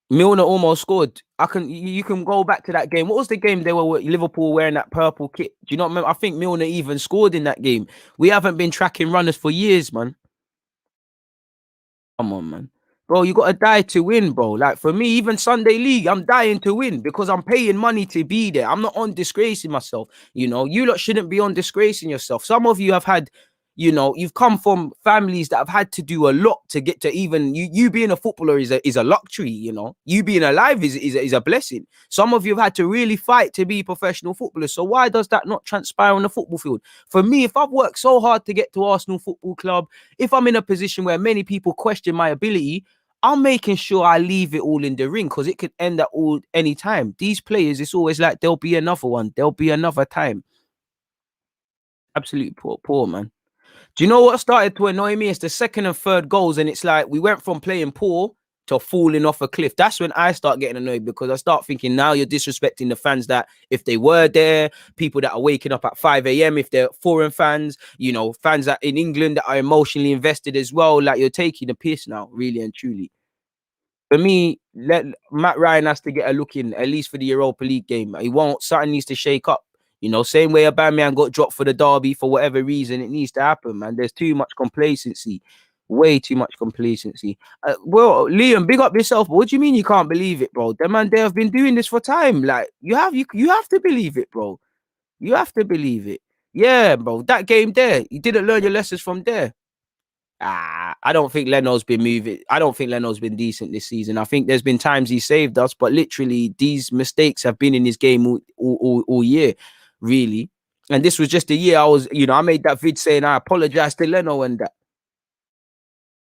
Milner almost scored. You can go back to that game. What was the game they were Liverpool wearing that purple kit? Do you not remember? I think Milner even scored in that game. We haven't been tracking runners for years, man. Come on, man. Bro, you got to die to win, bro. Like for me, even Sunday League, I'm dying to win because I'm paying money to be there. I'm not on disgracing myself. You know, you lot shouldn't be on disgracing yourself. Some of you have had, you know, you've come from families that have had to do a lot to get to even you being a footballer is a luxury, you know. You being alive is a blessing. Some of you have had to really fight to be professional footballers. So why does that not transpire on the football field? For me, if I've worked so hard to get to Arsenal Football Club, if I'm in a position where many people question my ability, I'm making sure I leave it all in the ring because it could end at all any time. These players, it's always like there'll be another one, there'll be another time. Absolutely poor, man. Do you know what started to annoy me? It's the second and third goals, and it's like we went from playing poor to falling off a cliff. That's when I start getting annoyed because I start thinking now you're disrespecting the fans that if they were there, people that are waking up at 5 a.m. if they're foreign fans, you know, fans that in England that are emotionally invested as well. Like you're taking the piss now, really and truly. For me, Matt Ryan has to get a look in, at least for the Europa League game. He won't. Something needs to shake up. You know, same way Aubameyang got dropped for the derby for whatever reason. It needs to happen, man. There's too much complacency. Way too much complacency. Well, Liam, big up yourself. But what do you mean you can't believe it, bro? Them man, they have been doing this for time. Like, you have to believe it, bro. You have to believe it. Yeah, bro. That game there, you didn't learn your lessons from there. I don't think Leno's been moving. I don't think Leno's been decent this season. I think there's been times he saved us, but literally these mistakes have been in his game all year, really. And this was just a year I made that vid saying I apologize to Leno and that.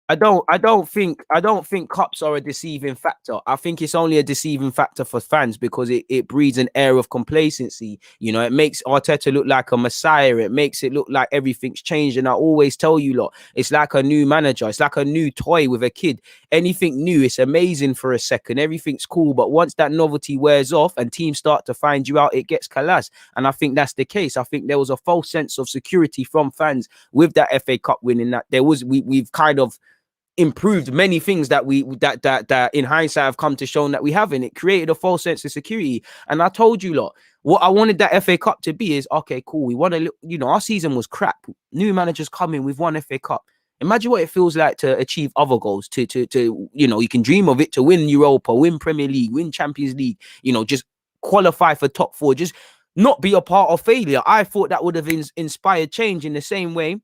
I don't think cups are a deceiving factor. I think it's only a deceiving factor for fans because it breeds an air of complacency. It makes Arteta look like a messiah. It makes it look like everything's changed. And I always tell you lot, it's like a new manager. It's like a new toy with a kid. Anything new, it's amazing for a second. Everything's cool. But once that novelty wears off and teams start to find you out, it gets collapsed. And I think that's the case. I think there was a false sense of security from fans with that FA Cup winning that we've kind of improved many things that in hindsight have come to show that we haven't. It created a false sense of security. And I told you lot, what I wanted that FA Cup to be is, okay, cool. We want to, our season was crap. New managers come in, we've won FA Cup. Imagine what it feels like to achieve other goals, to you can dream of it, to win Europa, win Premier League, win Champions League, just qualify for top four, just not be a part of failure. I thought that would have inspired change in the same way.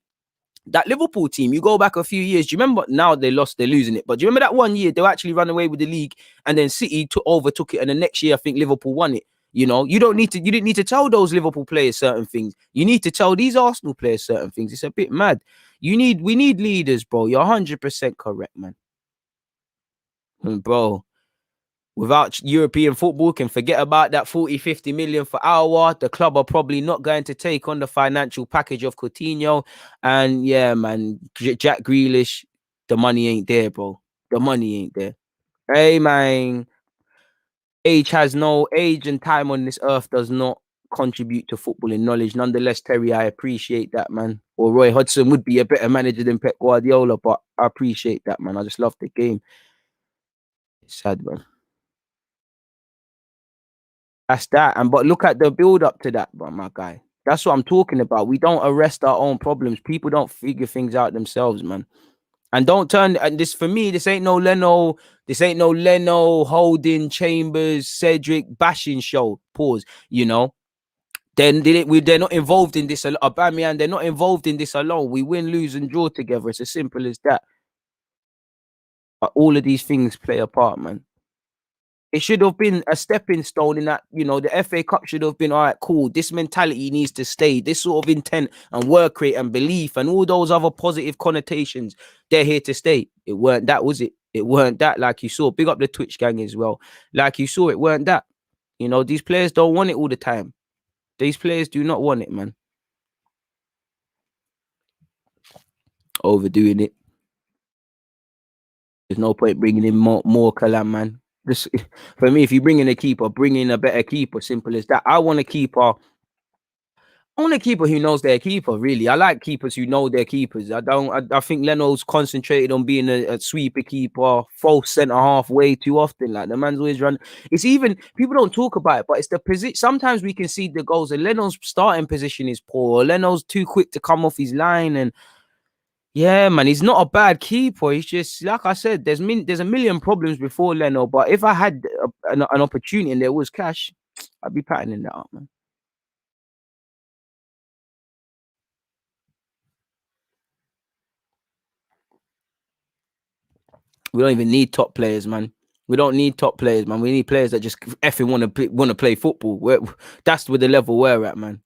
That Liverpool team, you go back a few years. Do you remember? Now they're losing it. But do you remember that one year they actually ran away with the league, and then City overtook it, and the next year I think Liverpool won it. You didn't need to tell those Liverpool players certain things. You need to tell these Arsenal players certain things. It's a bit mad. We need leaders, bro. You're 100% correct, man. Bro, without European football, can forget about that 40-50 million for hour. The club are probably not going to take on the financial package of Coutinho. And yeah, man, Jack Grealish, the money ain't there, bro. The money ain't there. Hey, man, age and time on this earth does not contribute to footballing knowledge. Nonetheless, Terry, I appreciate that, man. Or Roy Hodgson would be a better manager than Pep Guardiola, but I appreciate that, man. I just love the game. It's sad, man. That's that. But look at the build up to that, bro, my guy. That's what I'm talking about. We don't arrest our own problems. People don't figure things out themselves, man. And don't turn. And this for me, this ain't no Leno. This ain't no Leno, Holding, Chambers, Cedric bashing show. Pause. Then they're not involved in this. Aubameyang, they're not involved in this alone. We win, lose, and draw together. It's as simple as that. But all of these things play a part, man. It should have been a stepping stone in that, the FA Cup should have been, all right, cool. This mentality needs to stay. This sort of intent and work rate and belief and all those other positive connotations, they're here to stay. It weren't that, was it? It weren't that, like you saw. Big up the Twitch gang as well. Like you saw, it weren't that. These players don't want it all the time. These players do not want it, man. Overdoing it. There's no point bringing in more Kalam, man. This, for me, if you bring in a keeper, bring in a better keeper. Simple as that. I want a keeper who knows their keeper. Really, I like keepers who know their keepers. I think Leno's concentrated on being a sweeper keeper, false centre half way too often. Like the man's always run. It's even people don't talk about it, but it's the position. Sometimes we can see the goals, and Leno's starting position is poor. Or Leno's too quick to come off his line and. Yeah, man, he's not a bad keeper. He's just like I said. There's a million problems before Leno, but if I had an opportunity and there was cash, I'd be patterning that up, man. We don't even need top players, man. We don't need top players, man. We need players that just effing want to play football. That's with the level we're at, man.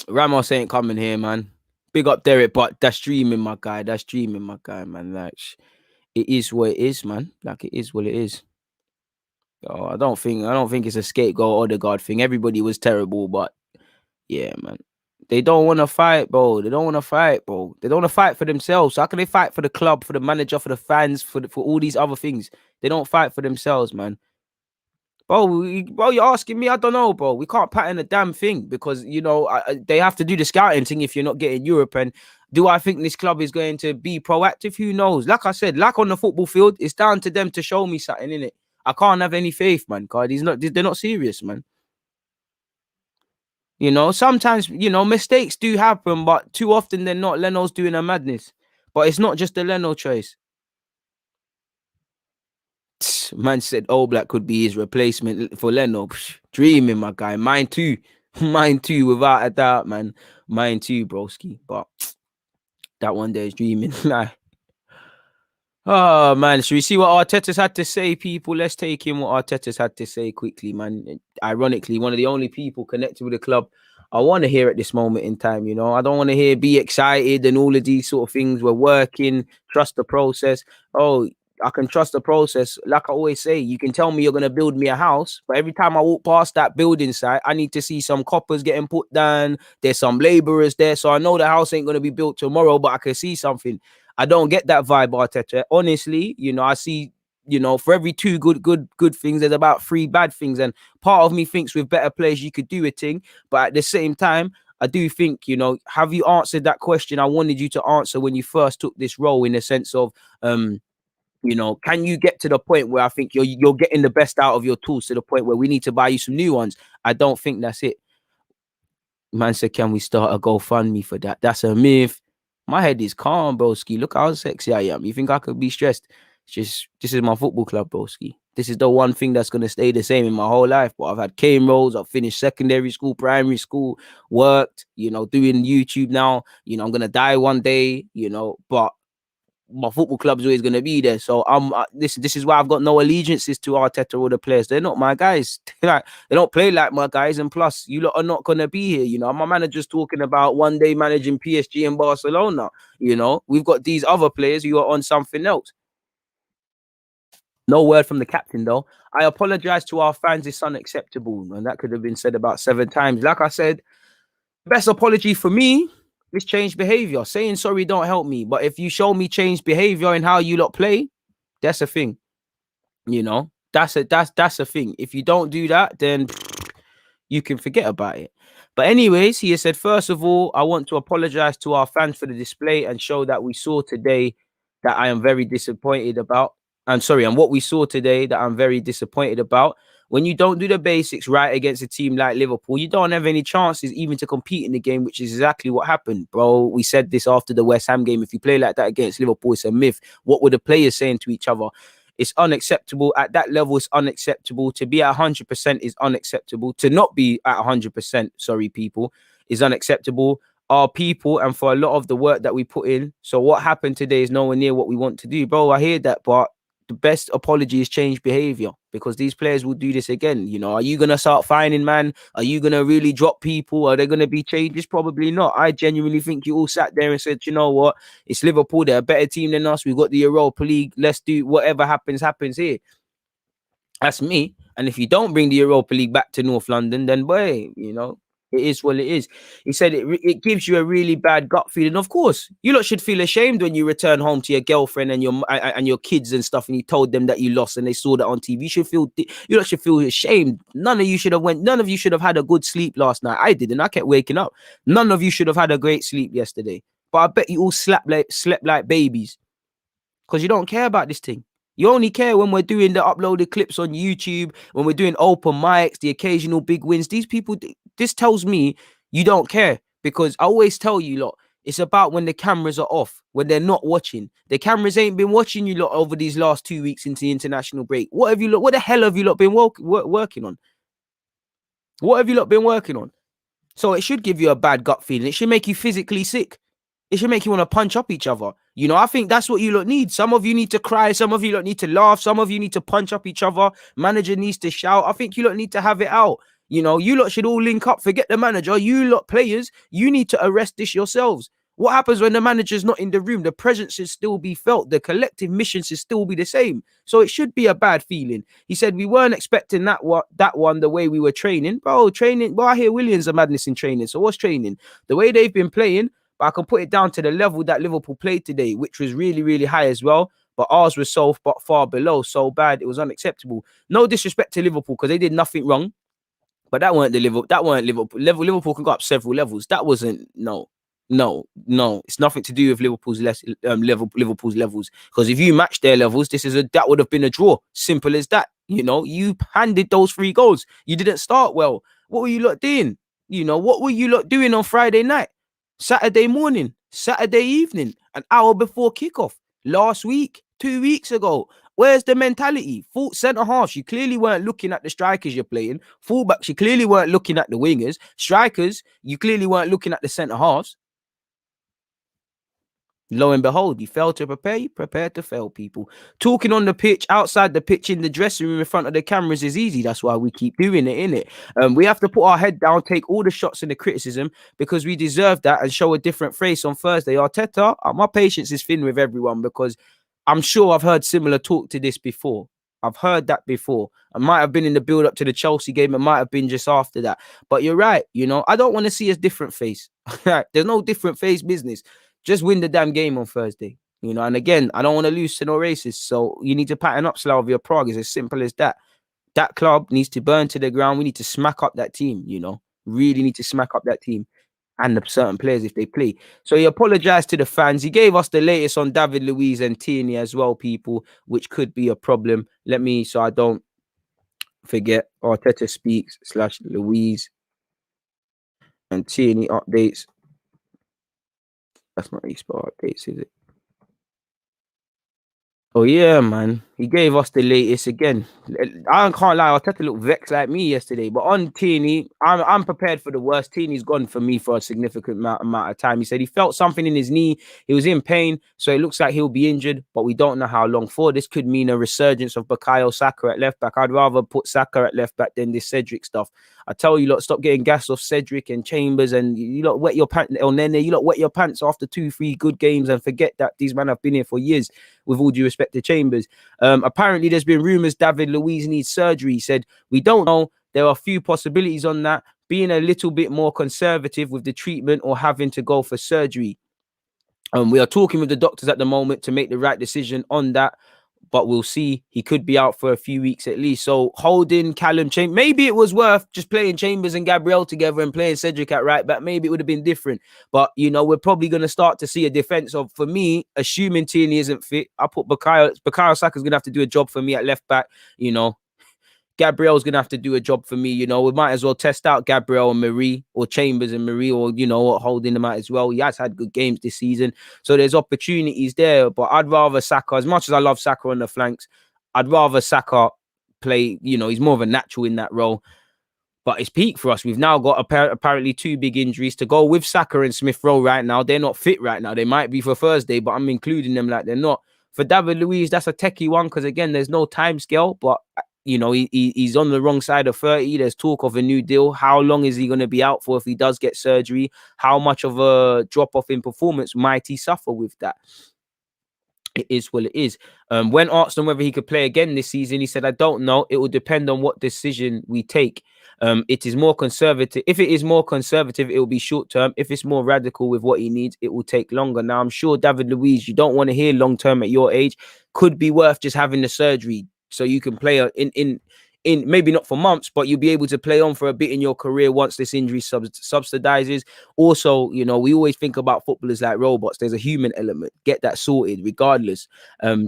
Ramos ain't coming here, man. Big up Theyre, but that's dreaming, my guy. That's dreaming, my guy, man. Like it is what it is, man. Like it is what it is. Oh, I don't think it's a scapegoat or the guard thing. Everybody was terrible, but yeah, man. They don't want to fight, bro. They don't want to fight, bro. They don't want to fight for themselves. So how can they fight for the club, for the manager, for the fans, for all these other things? They don't fight for themselves, man. Bro, you're asking me. I don't know, bro. We can't pattern a damn thing because they have to do the scouting thing if you're not getting Europe. And do I think this club is going to be proactive? Who knows? Like I said, like on the football field, it's down to them to show me something, innit? I can't have any faith, man. God, they're not serious, man. Sometimes, mistakes do happen, but too often they're not. Leno's doing a madness. But it's not just the Leno choice. Man said Black could be his replacement for Leno. Dreaming, my guy. Mine too. Mine too, without a doubt, man. Mine too, broski. But that one day is dreaming. Like, oh man, should we see what Arteta's had to say, people? Let's take in what Arteta's had to say quickly, man. Ironically, one of the only people connected with the club I want to hear at this moment in time. You know, I don't want to hear be excited and all of these sort of things. We're working, trust the process. Oh, I can trust the process. Like I always say, you can tell me you're gonna build me a house, but every time I walk past that building site, I need to see some coppers getting put down. There's some laborers there, so I know the house ain't gonna be built tomorrow, but I can see something. I don't get that vibe, Arteta. Honestly, you know, I see, you know, for every two good things, there's about three bad things. And part of me thinks with better players, you could do a thing. But at the same time, I do think, you know, have you answered that question I wanted you to answer when you first took this role, in the sense of, you know, can you get to the point where I think you're getting the best out of your tools, to the point where we need to buy you some new ones? I don't think that's it. Man said, can we start a GoFundMe for that? That's a myth. My head is calm, broski. Look how sexy I am. You think I could be stressed? It's just, this is my football club, broski. This is the one thing that's going to stay the same in my whole life. But I've had cane rolls. I've finished secondary school, primary school, worked, you know, doing YouTube now. You know, I'm going to die one day, you know, but my football club is always going to be there. So this is why I've got no allegiances to Arteta or the players. They're not my guys. Like, they don't play like my guys. And plus, you lot are not going to be here. You know, my manager's talking about one day managing PSG and Barcelona. You know, we've got these other players who are on something else. No word from the captain, though. I apologize to our fans. It's unacceptable. And that could have been said about 7 times. Like I said, best apology for me is change behavior. Saying sorry don't help me. But if you show me change behavior in how you lot play, that's a thing. You know, that's a thing. If you don't do that, then you can forget about it. But anyways, he has said, first of all, I want to apologize to our fans for the display and show that we saw today that I am very disappointed about. And what we saw today that I'm very disappointed about. When you don't do the basics right against a team like Liverpool, you don't have any chances even to compete in the game, which is exactly what happened, bro. We said this after the West Ham game. If you play like that against Liverpool, it's a myth. What were the players saying to each other? It's unacceptable. At that level, it's unacceptable. To be at 100% is unacceptable. To not be at 100%, sorry, people, is unacceptable. Our people, and for a lot of the work that we put in. So what happened today is nowhere near what we want to do. Bro, I hear that, but the best apology is change behavior, because these players will do this again. You know, are you going to start fining, man? Are you going to really drop people? Are there going to be changes? Probably not. I genuinely think you all sat there and said, you know what? It's Liverpool. They're a better team than us. We've got the Europa League. Let's do whatever happens here. That's me. And if you don't bring the Europa League back to North London, then boy, you know, it is what it is. He said it gives you a really bad gut feeling. Of course, you lot should feel ashamed when you return home to your girlfriend and your kids and stuff, and you told them that you lost and they saw that on TV. You lot should feel ashamed. None of you should have had a good sleep last night. I didn't. I kept waking up. None of you should have had a great sleep yesterday. But I bet you all slept like babies, because you don't care about this thing. You only care when we're doing the uploaded clips on YouTube, when we're doing open mics, the occasional big wins. These people, this tells me you don't care, because I always tell you, lot, it's about when the cameras are off, when they're not watching. The cameras ain't been watching you lot over these last 2 weeks into the international break. What the hell have you lot been working on? What have you lot been working on? So it should give you a bad gut feeling. It should make you physically sick. It should make you want to punch up each other. You know, I think that's what you lot need. Some of you need to cry. Some of you lot need to laugh. Some of you need to punch up each other. Manager needs to shout. I think you lot need to have it out. You know, you lot should all link up. Forget the manager. You lot players, you need to arrest this yourselves. What happens when the manager's not in the room? The presence should still be felt. The collective mission should still be the same. So it should be a bad feeling. He said we weren't expecting that one the way we were training. Bro, training. Well, I hear Williams are madness in training. So what's training? The way they've been playing. But I can put it down to the level that Liverpool played today, which was really, really high as well. But ours was so far below, so bad, it was unacceptable. No disrespect to Liverpool, because they did nothing wrong. But that weren't Liverpool. Liverpool can go up several levels. That wasn't no. It's nothing to do with Liverpool's levels. Because if you match their levels, that would have been a draw. Simple as that. You know, you handed those 3 goals. You didn't start well. What were you lot doing? You know, what were you lot doing on Friday night? Saturday morning, Saturday evening, an hour before kickoff, last week, 2 weeks ago. Where's the mentality? Full centre halves, you clearly weren't looking at the strikers you're playing. Fullbacks, you clearly weren't looking at the wingers. Strikers, you clearly weren't looking at the centre halves. Lo and behold, you failed to prepare, you prepared to fail, people. Talking on the pitch, outside the pitch, in the dressing room, in front of the cameras is easy. That's why we keep doing it, innit? We have to put our head down, take all the shots and the criticism because we deserve that and show a different face on Thursday. Arteta, my patience is thin with everyone because I'm sure I've heard similar talk to this before. I've heard that before. I might have been in the build up to the Chelsea game. It might have been just after that. But you're right. I don't want to see a different face. There's no different face business. Just win the damn game on Thursday. And again, I don't want to lose to no racists. So you need to pattern up Slavia Prague. It's as simple as that. That club needs to burn to the ground. We need to smack up that team, really need to smack up that team and the certain players if they play. So he apologized to the fans. He gave us the latest on David Luiz and Tierney as well, people, which could be a problem. So I don't forget, Arteta speaks / Luiz and Tierney updates. That's not how you spell updates, is it? Oh yeah, man. He gave us the latest again. I can't lie, Arteta looked vexed like me yesterday. But on Tierney, I'm prepared for the worst. Tierney's gone for me for a significant amount of time. He said he felt something in his knee. He was in pain, so it looks like he'll be injured, but we don't know how long for. This could mean a resurgence of Bukayo Saka at left back. I'd rather put Saka at left back than this Cedric stuff. I tell you, lot, stop getting gas off Cedric and Chambers, and you lot wet your pants. El Nene, you lot wet your pants after 2-3 good games and forget that these men have been here for years. With all due respect to Chambers, apparently there's been rumours David Luiz needs surgery. He said we don't know. There are a few possibilities on that. Being a little bit more conservative with the treatment or having to go for surgery. We are talking with the doctors at the moment to make the right decision on that. But we'll see. He could be out for a few weeks at least. So holding Callum Chambers, maybe it was worth just playing Chambers and Gabriel together and playing Cedric at right back. Maybe it would have been different. But, we're probably going to start to see a defense of, for me, assuming Tierney isn't fit, I put Bukayo Saka's going to have to do a job for me at left back, Gabriel's going to have to do a job for me. We might as well test out Gabriel and Marie or Chambers and Marie or, holding them out as well. He has had good games this season. So there's opportunities there. But I'd rather Saka, as much as I love Saka on the flanks, I'd rather Saka play, he's more of a natural in that role. But it's peak for us. We've now got apparently 2 big injuries to go with Saka and Smith Rowe right now. They're not fit right now. They might be for Thursday, but I'm including them like they're not. For David Luiz, that's a techie one because, again, there's no time scale. But he's on the wrong side of 30. There's talk of a new deal. How long is he going to be out for if he does get surgery? How much of a drop-off in performance might he suffer with that? It is what it is. When asked on whether he could play again this season, he said, I don't know. It will depend on what decision we take. It is more conservative. If it is more conservative, it will be short term. If it's more radical with what he needs, it will take longer. Now, I'm sure, David Luiz, you don't want to hear long term at your age. Could be worth just having the surgery so you can play in maybe not for months, but you'll be able to play on for a bit in your career once this injury subsidizes. Also, we always think about footballers like robots. There's a human element. Get that sorted regardless.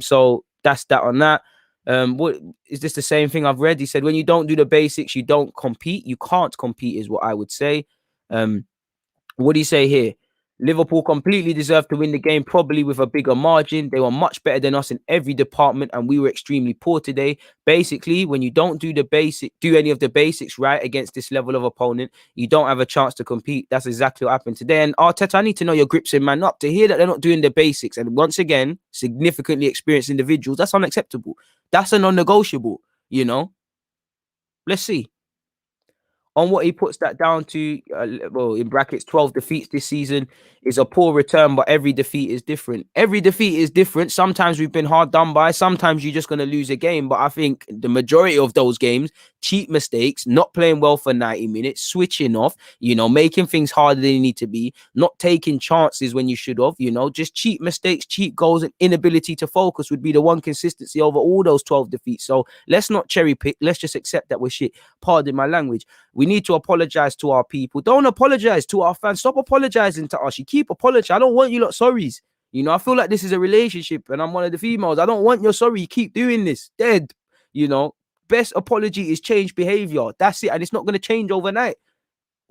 So that's that on that. What is this the same thing I've read? He said, when you don't do the basics, you don't compete. You can't compete is what I would say. What do you say here? Liverpool completely deserved to win the game, probably with a bigger margin. They were much better than us in every department, and we were extremely poor today. Basically, when you don't do any of the basics right against this level of opponent, you don't have a chance to compete. That's exactly what happened today. And Arteta, I need to know your grips in man up to hear that they're not doing the basics. And once again, significantly experienced individuals, that's unacceptable. That's a non-negotiable, Let's see. On what he puts that down to, in brackets, 12 defeats this season is a poor return, but every defeat is different. Every defeat is different. Sometimes we've been hard done by. Sometimes you're just going to lose a game. But I think the majority of those games, cheap mistakes, not playing well for 90 minutes, switching off, making things harder than you need to be, not taking chances when you should have, just cheap mistakes, cheap goals, and inability to focus would be the one consistency over all those 12 defeats. So let's not cherry pick. Let's just accept that we're shit. Pardon my language. We need to apologize to our people. Don't apologize to our fans. Stop apologizing to us. You keep apologizing. I don't want you lot sorries. I feel like this is a relationship and I'm one of the females. I don't want your sorry. You keep doing this. Dead. Best apology is change behavior. That's it. And it's not going to change overnight.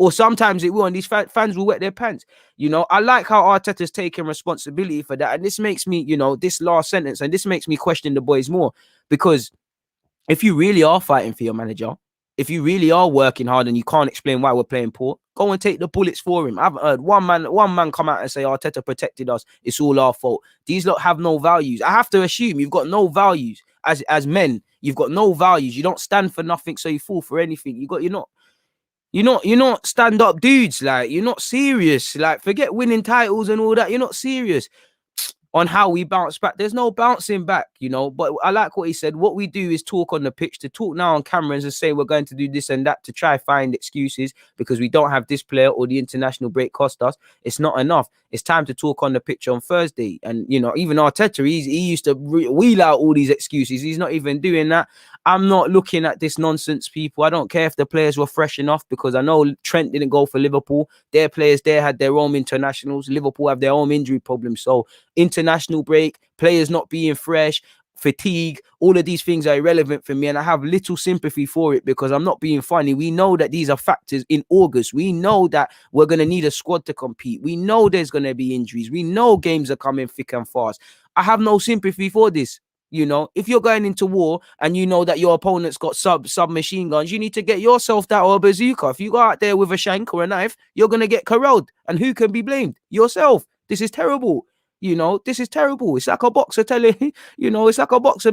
Or sometimes it will, and these fans will wet their pants. You know, I like how Arteta's taking responsibility for that. And this makes me, you know, this last sentence, and this makes me question the boys more. Because if you really are fighting for your manager, if you really are working hard and you can't explain why we're playing poor, go and take the bullets for him. I haven't heard one man come out and say Arteta protected us. It's all our fault. These lot have no values. I have to assume you've got no values as men. You've got no values. You don't stand for nothing, so you fall for anything. You're not stand up dudes. Like, you're not serious. Like, forget winning titles and all that. You're not serious on how we bounce back. There's no bouncing back, you know. But I like what he said. What we do is talk on the pitch. To talk now on cameras and say we're going to do this and that to try find excuses because we don't have this player or the international break cost us. It's not enough. It's time to talk on the pitch on Thursday. And, you know, even Arteta, he used to wheel out all these excuses. He's not even doing that. I'm not looking at this nonsense, people. I don't care if the players were fresh enough, because I know Trent didn't go for Liverpool. Their players there had their own internationals. Liverpool have their own injury problems. So international break, players not being fresh, fatigue, all of these things are irrelevant for me, and I have little sympathy for it, because I'm not being funny. We know that these are factors in August. We know that we're going to need a squad to compete. We know there's going to be injuries. We know games are coming thick and fast. I have no sympathy for this. You know, if you're going into war and you know that your opponent's got submachine guns, you need to get yourself that or a bazooka. If you go out there with a shank or a knife, you're going to get corralled. And who can be blamed? Yourself. This is terrible. You know, this is terrible. It's like a boxer telling, you know, it's like a boxer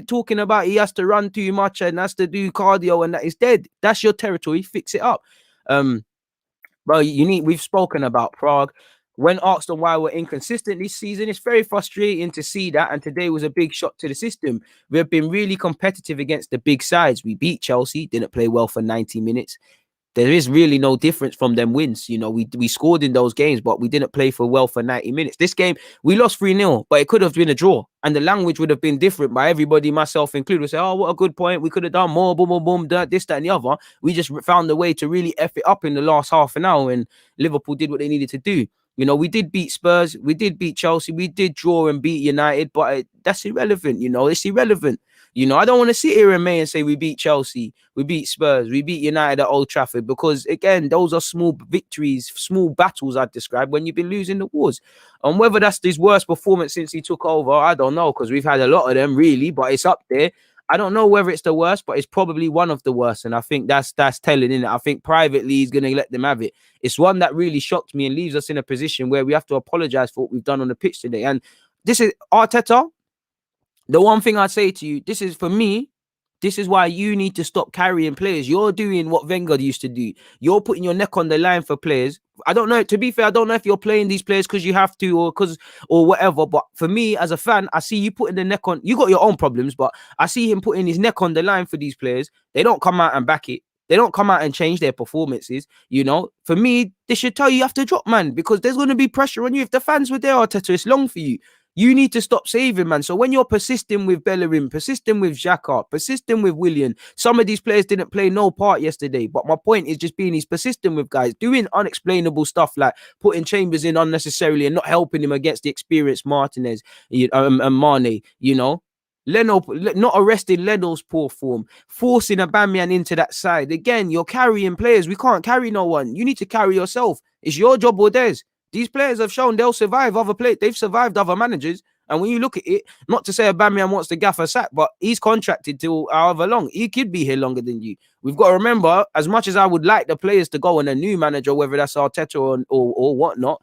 talking about he has to run too much and has to do cardio and that is dead. That's your territory. Fix it up. Bro, we've spoken about Prague. When asked on why we're inconsistent this season, it's very frustrating to see that. And today was a big shock to the system. We've been really competitive against the big sides. We beat Chelsea, didn't play well for 90 minutes. There is really no difference from them wins. You know, we scored in those games, but we didn't play for well for 90 minutes. This game, we lost 3-0, but it could have been a draw. And the language would have been different by everybody, myself included. We say, oh, what a good point. We could have done more, boom, boom, boom, this, that, and the other. We just found a way to really F it up in the last half an hour, and Liverpool did what they needed to do. You know, we did beat Spurs, we did beat Chelsea, we did draw and beat United, but that's irrelevant, you know, it's irrelevant. You know, I don't want to sit here in May and say we beat Chelsea, we beat Spurs, we beat United at Old Trafford, because, again, those are small victories, small battles I'd describe when you've been losing the wars. And whether that's his worst performance since he took over, I don't know, because we've had a lot of them, really, but it's up there. I don't know whether it's the worst, but it's probably one of the worst. And I think that's telling, innit? I think privately he's going to let them have it. It's one that really shocked me and leaves us in a position where we have to apologize for what we've done on the pitch today. And this is Arteta. The one thing I'd say to you, this is, for me, this is why you need to stop carrying players. You're doing what Wenger used to do. You're putting your neck on the line for players. I don't know. To be fair, I don't know if you're playing these players because you have to or whatever. But for me, as a fan, I see you putting the neck on. You got your own problems, but I see him putting his neck on the line for these players. They don't come out and back it. They don't come out and change their performances. You know, for me, they should tell you have to drop, man, because there's going to be pressure on you. If the fans were there, Arteta, it's long for you. You need to stop saving, man. So when you're persisting with Bellerin, persisting with Xhaka, persisting with Willian, some of these players didn't play no part yesterday. But my point is just he's persisting with guys, doing unexplainable stuff like putting Chambers in unnecessarily and not helping him against the experienced Martinez and Mane, you know. Leno, not arresting Leno's poor form, forcing Aubameyang into that side. Again, you're carrying players. We can't carry no one. You need to carry yourself. It's your job or theirs. These players have shown they'll survive other players. They've survived other managers. And when you look at it, not to say Aubameyang wants the gaffer sack, but he's contracted till however long. He could be here longer than you. We've got to remember, as much as I would like the players to go on a new manager, whether that's Arteta or whatnot,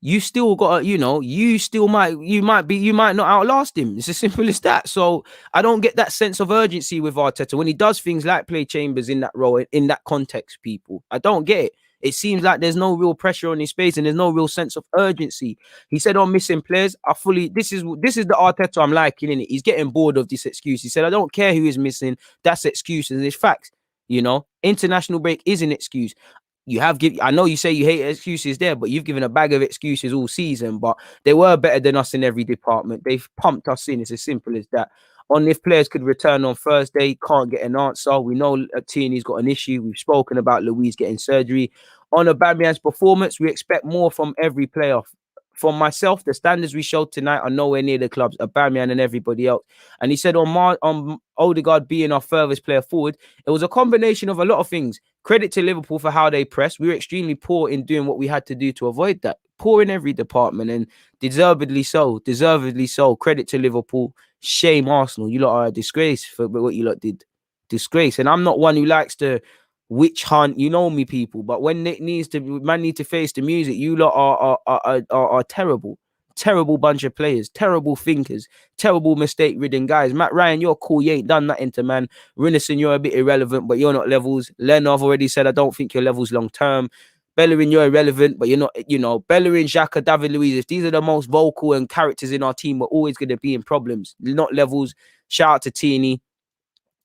you still got, you know, you might not outlast him. It's as simple as that. So I don't get that sense of urgency with Arteta when he does things like play Chambers in that role, in that context, people. I don't get it. It seems like there's no real pressure on his face and there's no real sense of urgency. He said on missing players, this is the Arteta I'm liking, innit? He's getting bored of this excuse. He said, I don't care who is missing. That's excuses and it's facts. You know, international break is an excuse. I know you say you hate excuses there, but you've given a bag of excuses all season, but they were better than us in every department. They've pumped us in. It's as simple as that. On if players could return on Thursday, can't get an answer. We know Tierney's got an issue. We've spoken about Luiz getting surgery. On Aubameyang's performance, we expect more from every player. from myself, the standards we showed tonight are nowhere near the clubs, Aubameyang and everybody else. And he said on Odegaard being our furthest player forward, it was a combination of a lot of things. Credit to Liverpool for how they pressed. We were extremely poor in doing what we had to do to avoid that. Poor in every department, and deservedly so. Deservedly so. Credit to Liverpool. Shame Arsenal. You lot are a disgrace for what you lot did. Disgrace. And I'm not one who likes to witch hunt. You know me, people. But when it needs to, man, need to face the music. You lot are terrible. Terrible bunch of players. Terrible thinkers. Terrible mistake-ridden guys. Matt Ryan, you're cool. You ain't done nothing to man. Rinnison, you're a bit irrelevant, but you're not levels. Len, I've already said I don't think you're levels long term. Bellerin, you're irrelevant, but you're not, Bellerin, Xhaka, David Luiz, if these are the most vocal and characters in our team, we're always going to be in problems. Not levels. Shout out to Tierney.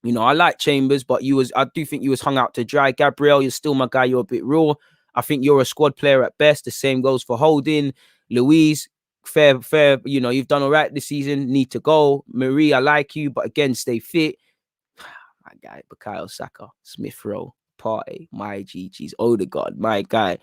I like Chambers, but I do think you was hung out to dry. Gabriel, you're still my guy. You're a bit raw. I think you're a squad player at best. The same goes for Holding. Luiz, fair. You've done all right this season. Need to go. Marie, I like you, but again, stay fit. My guy, Bukayo Saka, Smith Rowe, Partey, my GG's, Odegaard, my guy.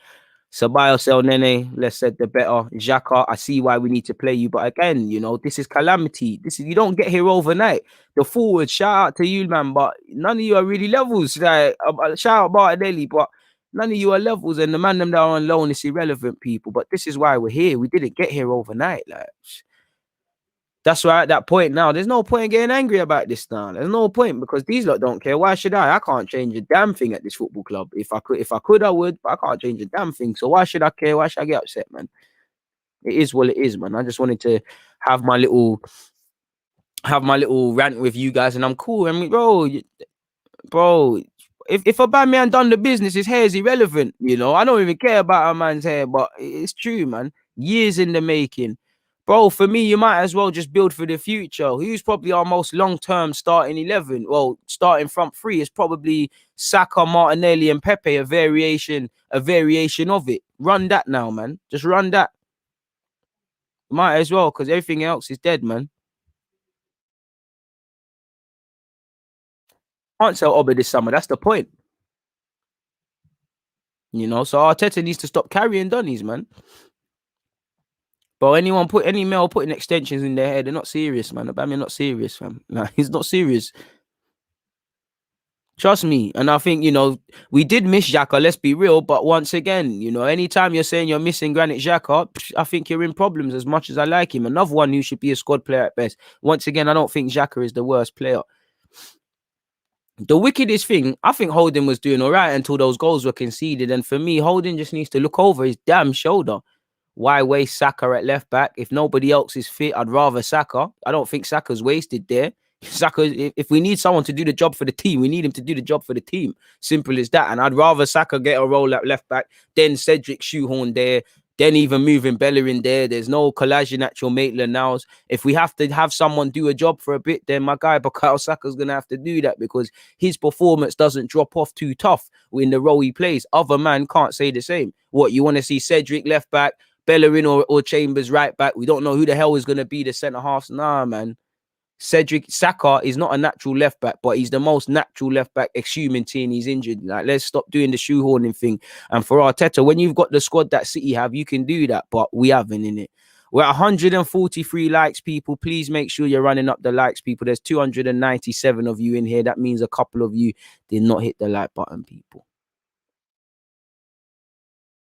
Ceballos, El Nene, less said the better. Xhaka, I see why we need to play you. But again, this is calamity. You don't get here overnight. The forward, shout out to you, man. But none of you are really levels. Like, shout out Martinelli, but none of you are levels. And the man them that are on loan is irrelevant, people. But this is why we're here. We didn't get here overnight. Like, that's why at that point now, there's no point in getting angry about this now. There's no point because these lot don't care. Why should I? I can't change a damn thing at this football club. If I could, I would, but I can't change a damn thing. So why should I care? Why should I get upset, man? It is what it is, man. I just wanted to have my little rant with you guys, and I'm cool. I mean, bro, if Aubameyang done the business, his hair is irrelevant. I don't even care about a man's hair, but it's true, man. Years in the making. Bro, for me, you might as well just build for the future. Who's probably our most long-term starting 11? Well, starting front three is probably Saka, Martinelli, and Pepe, a variation of it. Run that now, man. Just run that. Might as well, because everything else is dead, man. Can't sell Oba this summer. That's the point. So Arteta needs to stop carrying Donnies, man. But any male putting extensions in their head, they're not serious, man. Aubameyang not serious, fam. Nah, he's not serious. Trust me. And I think, we did miss Xhaka, let's be real. But once again, anytime you're saying you're missing Granit Xhaka, I think you're in problems as much as I like him. Another one who should be a squad player at best. Once again, I don't think Xhaka is the worst player. The wickedest thing, I think Holding was doing all right until those goals were conceded. And for me, Holding just needs to look over his damn shoulder. Why waste Saka at left back? If nobody else is fit, I'd rather Saka. I don't think Saka's wasted there. Saka, if we need someone to do the job for the team, we need him to do the job for the team. Simple as that. And I'd rather Saka get a role at left back, then Cedric shoehorn there, then even moving Bellerin there. There's no Kolasinac, Maitland-Niles. If we have to have someone do a job for a bit, then my guy Bukayo Saka's going to have to do that because his performance doesn't drop off too tough in the role he plays. Other man can't say the same. What, you want to see Cedric left back, Bellerin or Chambers right back? We don't know who the hell is going to be the centre halves. Nah, man. Cedric Saka is not a natural left back, but he's the most natural left back, assuming Tierney's injured. Like, let's stop doing the shoehorning thing. And for Arteta, when you've got the squad that City have, you can do that, but we haven't in it. We're at 143 likes, people. Please make sure you're running up the likes, people. There's 297 of you in here. That means a couple of you did not hit the like button, people.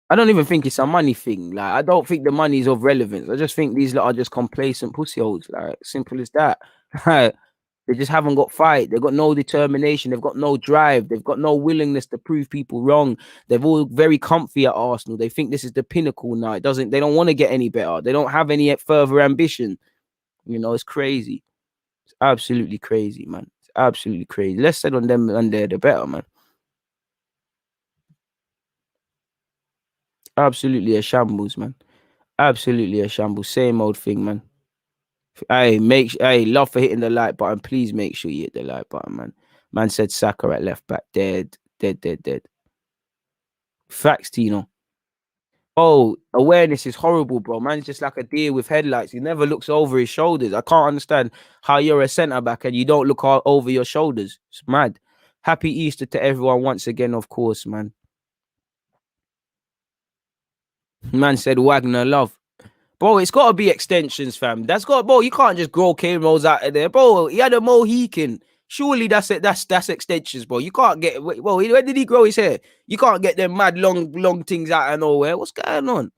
I don't even think it's a money thing. Like, I don't think the money is of relevance. I just think these lot are just complacent pussy holes. Like, simple as that. They just haven't got fight. They've got no determination. They've got no drive. They've got no willingness to prove people wrong. They're all very comfy at Arsenal. They think this is the pinnacle now. They don't want to get any better. They don't have any further ambition. It's crazy. It's absolutely crazy, man. It's absolutely crazy. Less said on them and they're the better, man. Absolutely a shambles, man. Absolutely a shambles. Same old thing, man. Hey, love for hitting the like button. Please make sure you hit the like button, man. Man said Saka at left back. Dead. Facts, Tino. Oh, awareness is horrible, bro. Man's just like a deer with headlights. He never looks over his shoulders. I can't understand how you're a centre back and you don't look over your shoulders. It's mad. Happy Easter to everyone once again, of course, man. Man said Wagner love. Bro, it's got to be extensions, fam. Bro, you can't just grow K-Rolls out of there. Bro, he had a Mohican. Surely that's it. That's extensions, bro. You can't get, well, when did he grow his hair? You can't get them mad long things out of nowhere. What's going on?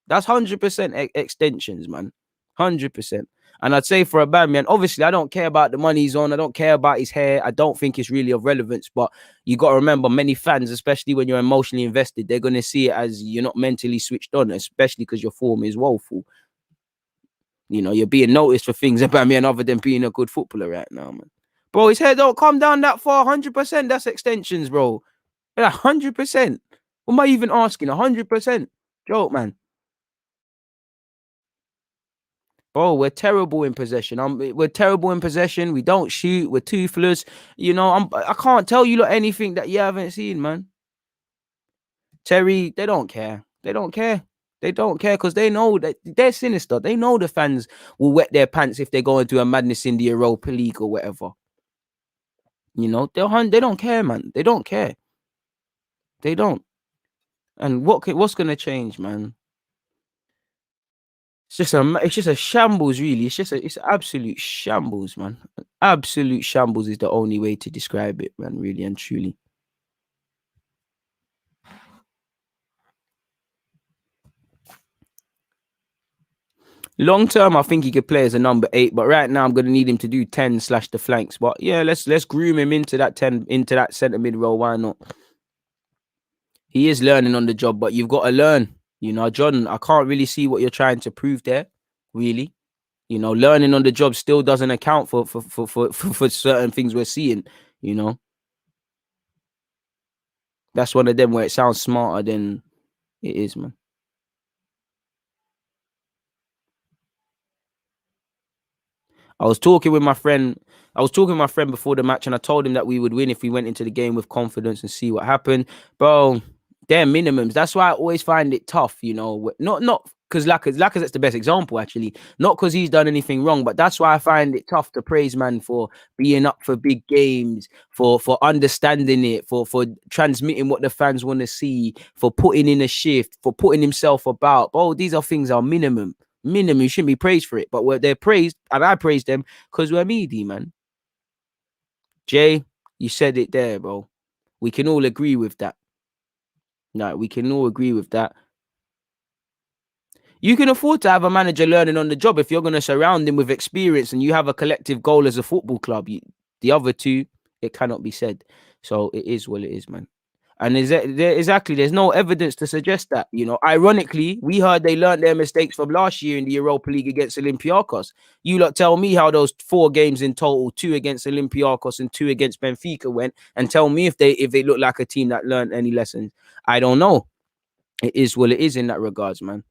That's 100% extensions, man. 100%. And I'd say for a man, obviously, I don't care about the money he's on. I don't care about his hair. I don't think it's really of relevance. But you got to remember, many fans, especially when you're emotionally invested, they're going to see it as you're not mentally switched on, especially because your form is woeful. You know, you're being noticed for things about me and other than being a good footballer right now, man. Bro, his hair don't come down that far. 100%. That's extensions, bro. 100%. What am I even asking? 100%. Joke, man. Bro, we're terrible in possession. We're terrible in possession. We don't shoot. We're toothless. You know, I can't tell you anything that you haven't seen, man. Theyre, they don't care. They don't care. They don't care because they know that they're sinister. They know the fans will wet their pants if they go into a madness in the Europa League or whatever. You know, they don't care, man. They don't care. They don't. And what's gonna change, man? It's just a shambles, really. It's absolute shambles, man. Absolute shambles is the only way to describe it, man, really and truly. Long term, I think he could play as a number 8, but right now I'm gonna need him to do 10 / the flanks. But yeah, let's groom him into that 10, into that centre mid role. Why not? He is learning on the job, but you've got to learn. You know, John, I can't really see what you're trying to prove there, really. You know, learning on the job still doesn't account for certain things we're seeing, you know. That's one of them where it sounds smarter than it is, man. I was talking with my friend before the match, and I told him that we would win if we went into the game with confidence and see what happened. Bro, they're minimums. That's why I always find it tough, you know. Not because Lacazette's the best example, actually. Not because he's done anything wrong, but that's why I find it tough to praise man for being up for big games, for understanding it, for transmitting what the fans want to see, for putting in a shift, for putting himself about. Oh, these are things are minimum. You shouldn't be praised for it, but they're praised, and I praise them because we're meaty, man. Jay, you said it there, bro. We can all agree with that. No, we can all agree with that. You can afford to have a manager learning on the job if you're going to surround him with experience and you have a collective goal as a football club. The other two, it cannot be said. So it is what it is, man. And exactly, there's no evidence to suggest that. You know, ironically, we heard they learned their mistakes from last year in the Europa League against Olympiacos. You lot tell me how those 4 games in total, 2 against Olympiacos and 2 against Benfica went, and tell me if they look like a team that learned any lessons. I don't know. It is what it is in that regards, man.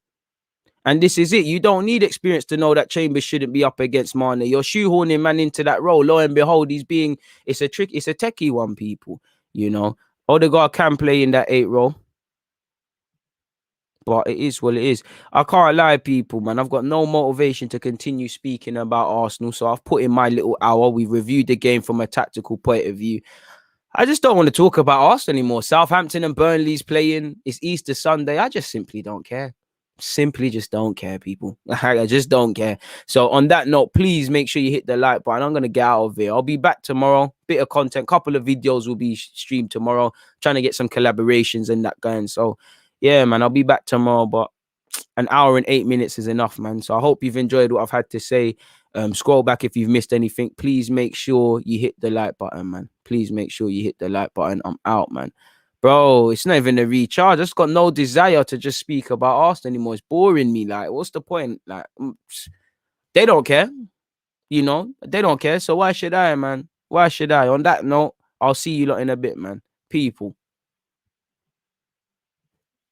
And this is it. You don't need experience to know that Chambers shouldn't be up against Mane. You're shoehorning man into that role. Lo and behold, it's a techie one, people. You know, Odegaard can play in that 8 role. But it is what it is. I can't lie, people, man. I've got no motivation to continue speaking about Arsenal. So I've put in my little hour. We've reviewed the game from a tactical point of view. I just don't want to talk about Arsenal anymore. Southampton and Burnley's playing. It's Easter Sunday. I just simply don't care. Simply just don't care, people. I just don't care. So on that note, please make sure you hit the like button. I'm going to get out of here. I'll be back tomorrow. Bit of content. Couple of videos will be streamed tomorrow. Trying to get some collaborations and that going. So yeah, man, I'll be back tomorrow. But an hour and 8 minutes is enough, man. So I hope you've enjoyed what I've had to say. Scroll back if you've missed anything. Please make sure you hit the like button, man. Please make sure you hit the like button. I'm out, man. Bro, it's not even a recharge. I just got no desire to just speak about Arsenal anymore. It's boring me. Like, what's the point? Like, they don't care. You know, they don't care. So why should I, man? Why should I? On that note, I'll see you lot in a bit, man. People.